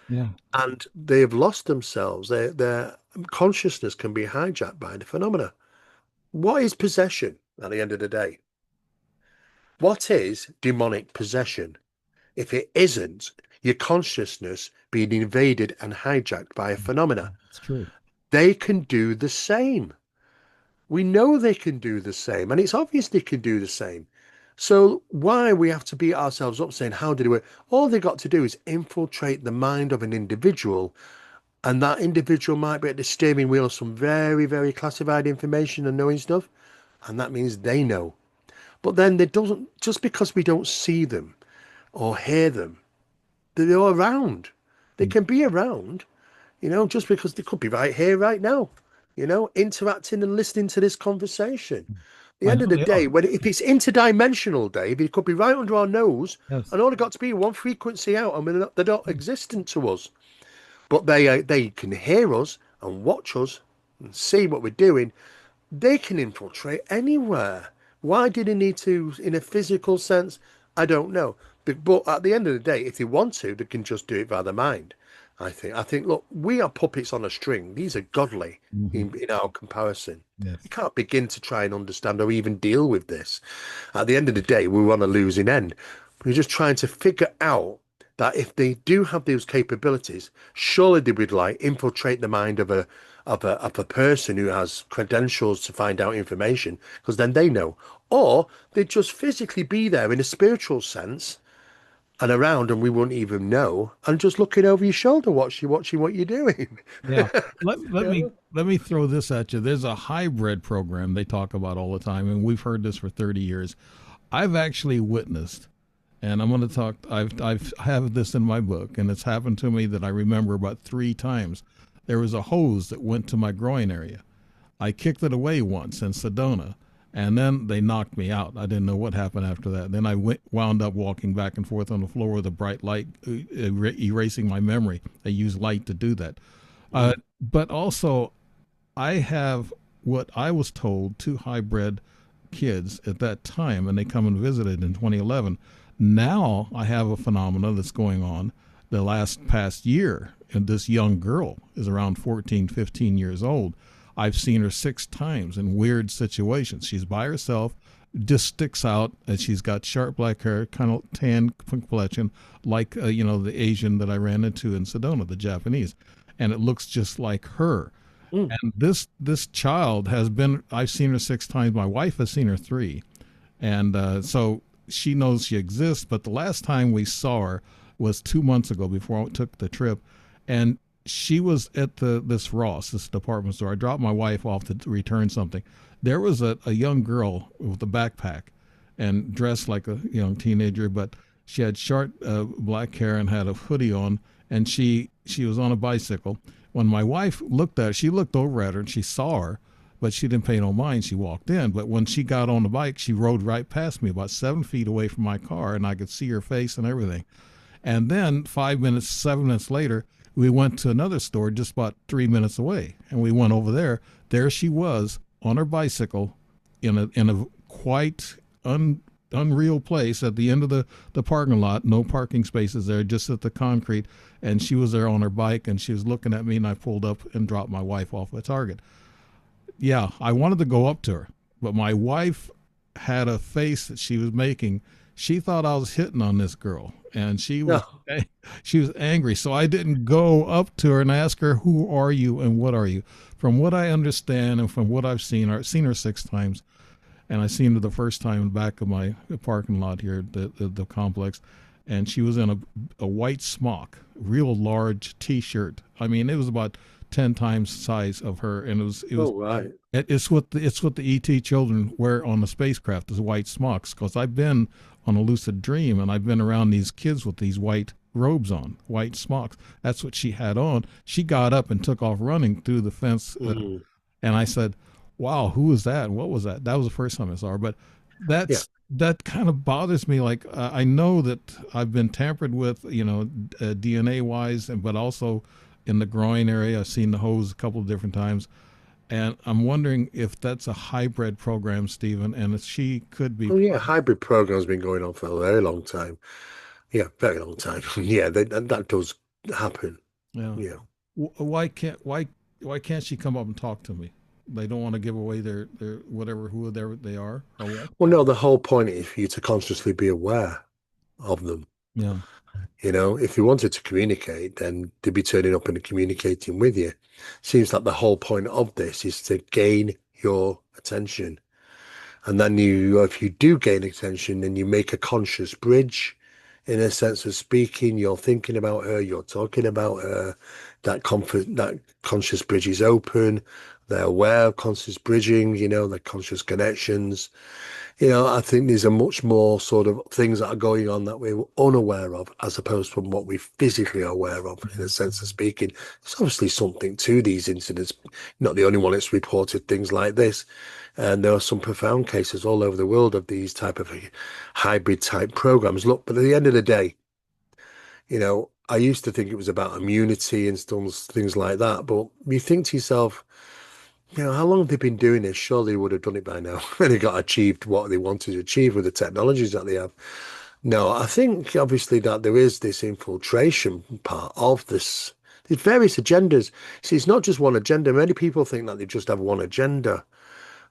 yeah, and they have lost themselves. Their consciousness can be hijacked by the phenomena. What is possession at the end of the day? What is demonic possession? If it isn't your consciousness being invaded and hijacked by a phenomena, it's true. they can do the same. We know they can do the same, and it's obvious they can do the same. So why we have to beat ourselves up saying, how do they do it? All they got to do is infiltrate the mind of an individual, and that individual might be at the steering wheel of some very, very classified information and knowing stuff, and that means they know. But then it doesn't, just because we don't see them or hear them, they're around. They Mm. can be around, just because they could be right here, right now, interacting and listening to this conversation. At the I end know of the they day, are. when if it's interdimensional, Dave, it could be right under our nose, Yes. and all it got to be one frequency out, and they're not existent to us. But they can hear us and watch us and see what we're doing. They can infiltrate anywhere. Why do they need to, in a physical sense? I don't know. But at the end of the day, if they want to, they can just do it via the mind. I think. Look, we are puppets on a string. These are godly Hmm. in our comparison. We Yes. can't begin to try and understand or even deal with this. At the end of the day, we're on a losing end. We're just trying to figure out that if they do have those capabilities, surely they would like infiltrate the mind of a person who has credentials to find out information, because then they know. Or they'd just physically be there in a spiritual sense and around and we wouldn't even know and just looking over your shoulder watching what you're doing. Yeah. Let Yeah. me throw this at you. There's a hybrid program they talk about all the time, and we've heard this for 30 years. I've actually witnessed, and I'm going to talk. I've have this in my book, and it's happened to me that I remember about three times. There was a hose that went to my groin area. I kicked it away once in Sedona, and then they knocked me out. I didn't know what happened after that. Then wound up walking back and forth on the floor with a bright light, erasing my memory. I use light to do that. Uh, Mm. but also, I have what I was told, two hybrid kids at that time, and they come and visited in 2011. Now I have a phenomena that's going on the past year, and this young girl is around 14, 15 years old. I've seen her 6 times in weird situations. She's by herself, just sticks out, and she's got sharp black hair, kind of tan complexion, like the Asian that I ran into in Sedona, the Japanese, and it looks just like her. Mm. And this child has been. I've seen her 6 times. My wife has seen her three, and so she knows she exists. But the last time we saw her was 2 months ago before I took the trip, and she was at this Ross, this department store. I dropped my wife off to return something. There was a young girl with a backpack and dressed like a young teenager, but she had short black hair and had a hoodie on, and she was on a bicycle. When my wife looked at her, she looked over at her and she saw her, but she didn't pay no mind. She walked in. But when she got on the bike, she rode right past me about 7 feet away from my car, and I could see her face and everything. And then 5 minutes, 7 minutes later, we went to another store just about 3 minutes away, and we went over there. There she was on her bicycle in a quite unreal place at the end of the parking lot. No parking spaces there, just at the concrete. And she was there on her bike, and she was looking at me, and I pulled up and dropped my wife off at Target. Yeah, I wanted to go up to her, but my wife had a face that she was making. She thought I was hitting on this girl, and No. she was angry. So I didn't go up to her and ask her, "Who are you and what are you?" From what I understand and from what I've seen her 6 times, and I seen her the first time in the back of my parking lot here at the complex, and she was in a white smock, real large T-shirt. I mean, it was about 10 times the size of her, and it was Oh, right. it's what the ET children wear on the spacecraft is white smocks. Because I've been on a lucid dream, and I've been around these kids with these white robes on, white smocks. That's what she had on. She got up and took off running through the fence, Mm. and I said, "Wow, who was that? And what was that?" That was the first time I saw her. But Yeah. that kind of bothers me. Like I know that I've been tampered with, DNA wise, and but also in the groin area. I've seen the hose a couple of different times, and I'm wondering if that's a hybrid program, Stephen, and if she could be. Oh, yeah. Hybrid program's been going on for a very long time. Yeah, very long time. Yeah, that does happen. Yeah. Yeah. Why can't she come up and talk to me? They don't want to give away their whatever whoever they are or what? Well, no, the whole point is for you to consciously be aware of them. Yeah. If you wanted to communicate, then they'd be turning up and communicating with you. Seems like the whole point of this is to gain your attention. And then if you do gain attention, then you make a conscious bridge in a sense of speaking. You're thinking about her, you're talking about her. That conscious bridge is open. They're aware of conscious bridging, the conscious connections. I think these are much more sort of things that are going on that we're unaware of, as opposed from what we're physically aware of, in a sense of speaking. There's obviously something to these incidents. Not the only one that's reported things like this. And there are some profound cases all over the world of these type of hybrid type programs. Look, but at the end of the day, I used to think it was about immunity and things like that. But you think to yourself, how long have they been doing this? Surely they would have done it by now. And they got achieved what they wanted to achieve with the technologies that they have. No, I think obviously that there is this infiltration part of this. There's various agendas. See, it's not just one agenda. Many people think that they just have one agenda.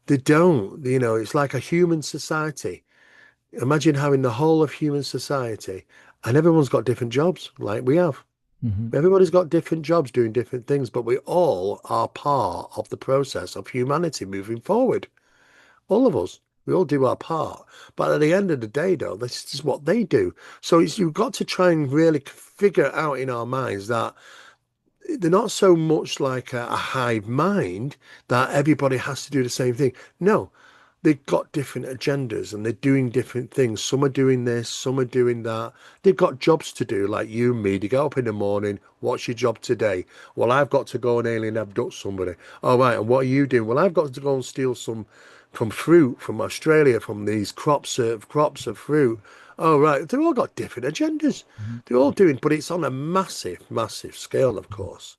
They don't. It's like a human society. Imagine having the whole of human society and everyone's got different jobs like we have. Hmm. Everybody's got different jobs doing different things, but we all are part of the process of humanity moving forward. All of us, we all do our part. But at the end of the day, though, this is what they do. So you've got to try and really figure out in our minds that they're not so much like a hive mind that everybody has to do the same thing. No, they've got different agendas and they're doing different things. Some are doing this, some are doing that. They've got jobs to do, like you and me. They get up in the morning, what's your job today? Well, I've got to go and alien abduct somebody. All right, and what are you doing? Well, I've got to go and steal some fruit from Australia, from these crops of fruit. Oh, right. They've all got different agendas. Mhm. They're all doing, but it's on a massive, massive scale, of course.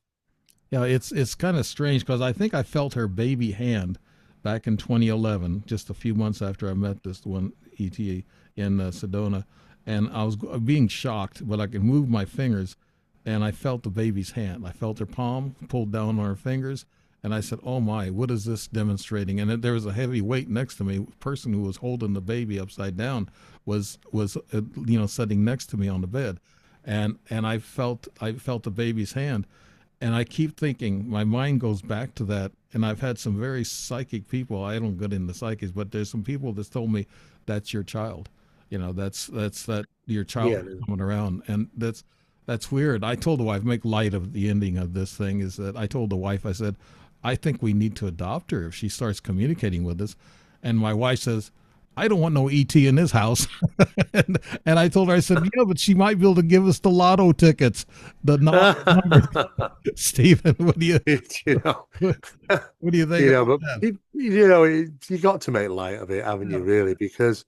Yeah, it's kind of strange because I think I felt her baby hand back in 2011, just a few months after I met this one ET in Sedona, and I was being shocked, but I could move my fingers, and I felt the baby's hand. I felt her palm pulled down on her fingers, and I said, "Oh my, what is this demonstrating?" And there was a heavy weight next to me. The person who was holding the baby upside down was sitting next to me on the bed, and I felt the baby's hand, and I keep thinking, my mind goes back to that. And I've had some very psychic people. I don't get into psychics, but there's some people that's told me that's your child. That's that your child Yeah. is coming around, and that's weird. I told the wife, make light of the ending of this thing. Is that I told the wife, I said, I think we need to adopt her if she starts communicating with us. And my wife says, I don't want no ET in this house. and I told her, I said, yeah, but she might be able to give us the lotto tickets, the number. Stephen, what do you You know, what, what do you think you know, about but that? you got to make light of it, haven't you, Yeah. really? Because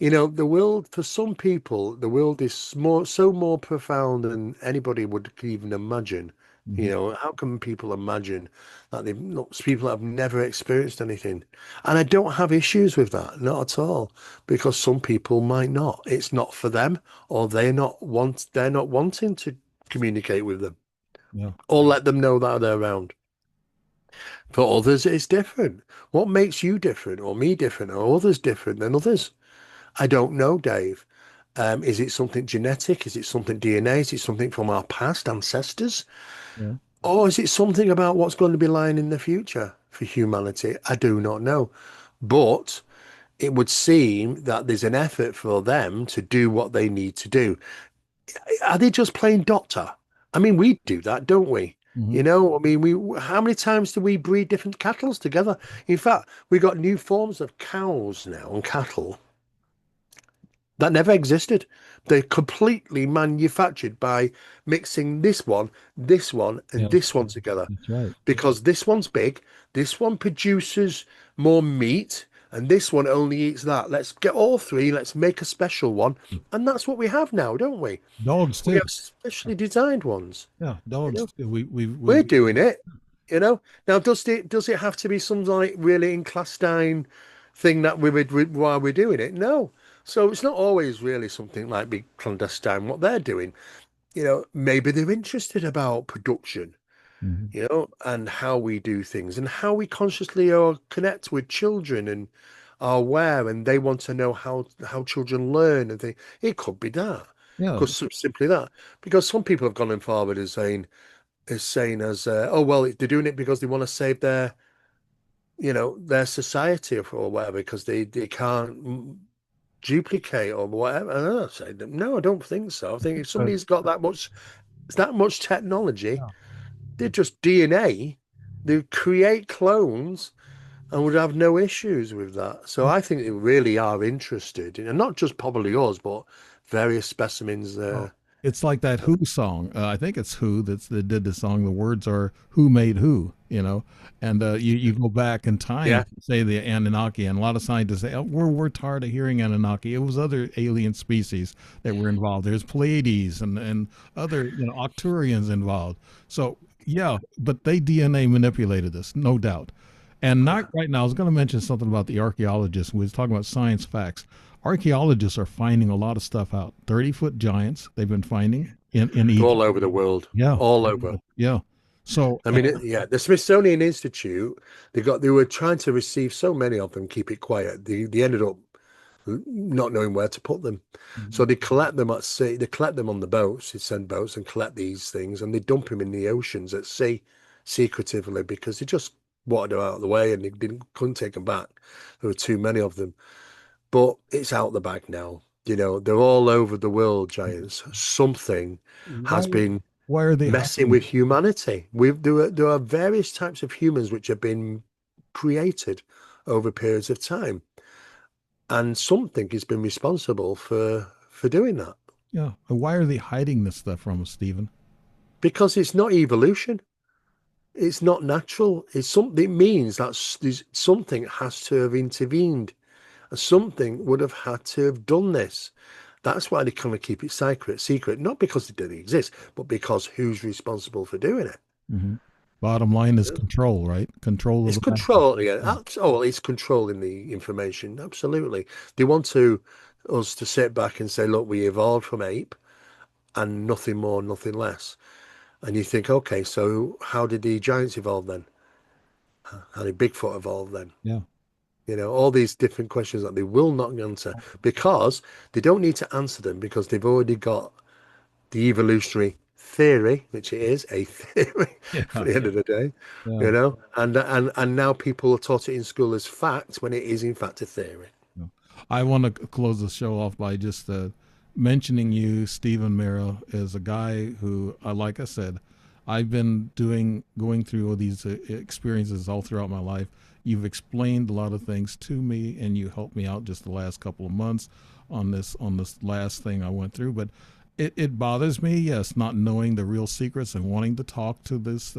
the world, for some people, the world is more profound than anybody would even imagine. Hmm. How can people imagine that they've not people that have never experienced anything? And I don't have issues with that, not at all, because some people might not. It's not for them, or they're not wanting to communicate with them, Yeah. or let them know that they're around. For others, it's different. What makes you different, or me different, or others different than others? I don't know, Dave. Is it something genetic? Is it something DNA? Is it something from our past ancestors? Yeah. Or is it something about what's going to be lying in the future for humanity? I do not know. But it would seem that there's an effort for them to do what they need to do. Are they just playing doctor? I mean, we do that, don't we? Hmm. I mean, how many times do we breed different cattle together? In fact, we got new forms of cows now and cattle that never existed. They're completely manufactured by mixing this one, and Yeah. this one together. That's right. Because this one's big, this one produces more meat, and this one only eats that. Let's get all three, let's make a special one. And that's what we have now, don't we? Dogs We too. have specially designed ones. Yeah. You Dogs know, too. We we're doing it. Now does it have to be some like really in clandestine thing that we would while we're doing it? No. So it's not always really something like big clandestine what they're doing. Maybe they're interested about production, Hmm. and how we do things and how we consciously or connect with children and are aware, and they want to know how children learn and think it could be that. Yeah. Because simply that. Because some people have gone in forward as oh well, they're doing it because they want to save their society or whatever, because they can't duplicate or whatever. And I say no, I don't think so. I think if Uh, somebody's got that much technology, yeah. they're just DNA. They create clones and would have no issues with that. So I think they really are interested in, and not just probably us, but various specimens Oh, there. it's like that Who song. I think it's Who that did the song. The words are "Who made who," and you go back in time, Yeah. say the Anunnaki, and a lot of scientists say, oh, we're tired of hearing Anunnaki. It was other alien species that were involved. There's Pleiades and other Octurians involved. So yeah, but they DNA manipulated this, no doubt. And not right now. I was going to mention something about the archaeologists. We was talking about science facts. Archaeologists are finding a lot of stuff out. 30-foot giants they've been finding in Egypt. All over the world, Yeah. all over. Yeah. So, I mean, yeah, the Smithsonian Institute, they were trying to receive so many of them, keep it quiet. They ended up not knowing where to put them. So they collect them at sea, they collect them on the boats, they send boats and collect these things, and they dump them in the oceans at sea secretively, because they just wanted them out of the way and they couldn't take them back. There were too many of them. But it's out the bag now. They're all over the world, giants. Something why has been why are they messing hiding? with humanity. There are various types of humans which have been created over periods of time. and something has been responsible for doing that Yeah. Why are they hiding this stuff from us, Stephen? because it's not evolution. It's not natural. It's something. It means that something has to have intervened. Something would have had to have done this. That's why they kind of keep it secret, not because it didn't exist, but because who's responsible for doing it. Hmm. Bottom line is control, right? Control of It's the masses. control, yeah. Oh, well, it's controlling the information. Absolutely. They want us to sit back and say, look, we evolved from ape and nothing more, nothing less. And you think, okay, so how did the giants evolve then? How did Bigfoot evolve then? Yeah. All these different questions that they will not answer because they don't need to answer them because they've already got the evolutionary theory, which it is a theory Yeah. for the end of the day, Yeah. and now people are taught it in school as fact when it is in fact a theory. Yeah. I want to close the show off by just mentioning you, Stephen Mera, as a guy who, like I said, I've been going through all these experiences all throughout my life. You've explained a lot of things to me, and you helped me out just the last couple of months on this last thing I went through. But it bothers me, yes, not knowing the real secrets and wanting to talk to this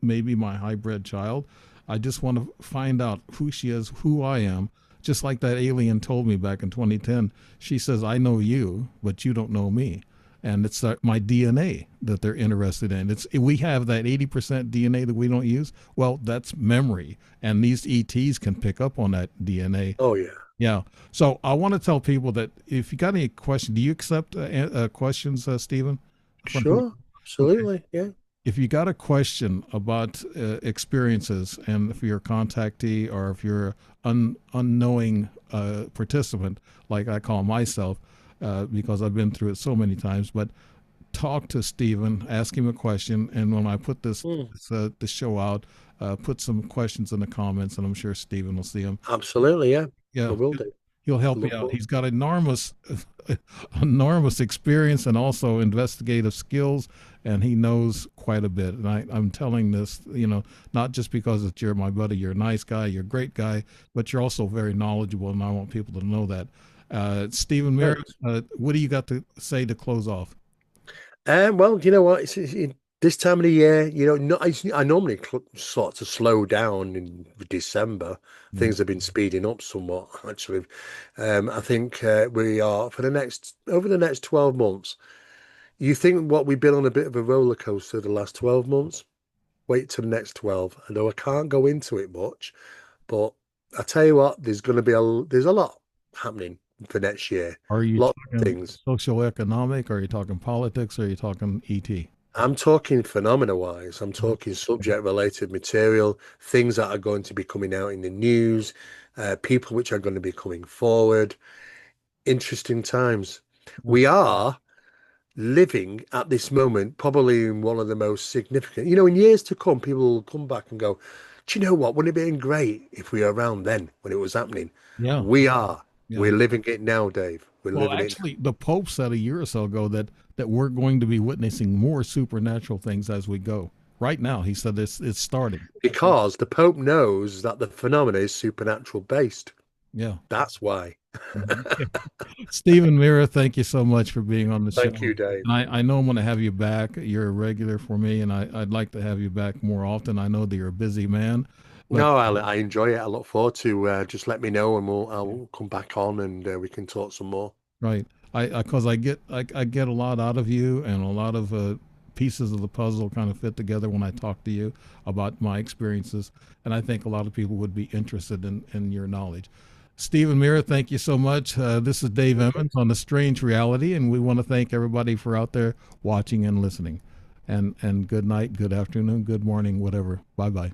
maybe my hybrid child. I just want to find out who she is, who I am, just like that alien told me back in 2010. She says, I know you, but you don't know me. And it's my DNA that they're interested in. We have that 80% DNA that we don't use. Well, that's memory. And these ETs can pick up on that DNA. Oh yeah, Yeah. So I want to tell people that if you got any questions, do you accept questions, Stephen, from people? sure, Okay. absolutely, yeah. If you got a question about experiences, and if you're a contactee or if you're an unknowing participant, like I call myself, because I've been through it so many times, but talk to Stephen, ask him a question, and when I put Mm, the show out, put some questions in the comments, and I'm sure Stephen will see them. absolutely, yeah. I Yeah, will do. he'll help you Look out. forward. He's got enormous, enormous experience and also investigative skills, and he knows quite a bit. And I'm telling this, not just because it's you're my buddy, you're a nice guy, you're a great guy, but you're also very knowledgeable, and I want people to know that. Stephen Merritt, Thanks. what do you got to say to close off? Well, you know what? This time of the year, no, I normally sort of slow down in December. Mm. Things have been speeding up somewhat, actually. I think we are for over the next 12 months. You think what we've been on a bit of a roller coaster the last 12 months? Wait till the next 12. I know I can't go into it much, but I tell you what, there's a lot happening for next year. Are you Lots of talking things. social economic? Are you talking politics? Or are you talking ET? I'm talking phenomena wise. I'm talking subject related material, things that are going to be coming out in the news, people which are going to be coming forward. Interesting times. Yeah. We are living at this moment, probably in one of the most significant, in years to come, people will come back and go, do you know what? Wouldn't it have been great if we were around then when it was happening? Yeah. We are. Yeah. We're living it now, Dave. We're Well, living it now. actually, the Pope said a year or so ago that we're going to be witnessing more supernatural things as we go. Right now, he said it's starting. Because the Pope knows that the phenomena is supernatural based. Yeah. That's why. Mhm. Stephen Mira, thank you so much for being on the show. Thank you, Dave. And I know I'm going to have you back. You're a regular for me, and I'd like to have you back more often. I know that you're a busy man, but No, I enjoy it. I look forward to just let me know and I'll come back on and we can talk some more. right. Because I get a lot out of you, and a lot of pieces of the puzzle kind of fit together when I talk to you about my experiences, and I think a lot of people would be interested in your knowledge. Stephen Mira, thank you so much. This is Dave Emmons on The Strange Reality, and we want to thank everybody for out there watching and listening. And good night, good afternoon, good morning, whatever. Bye bye.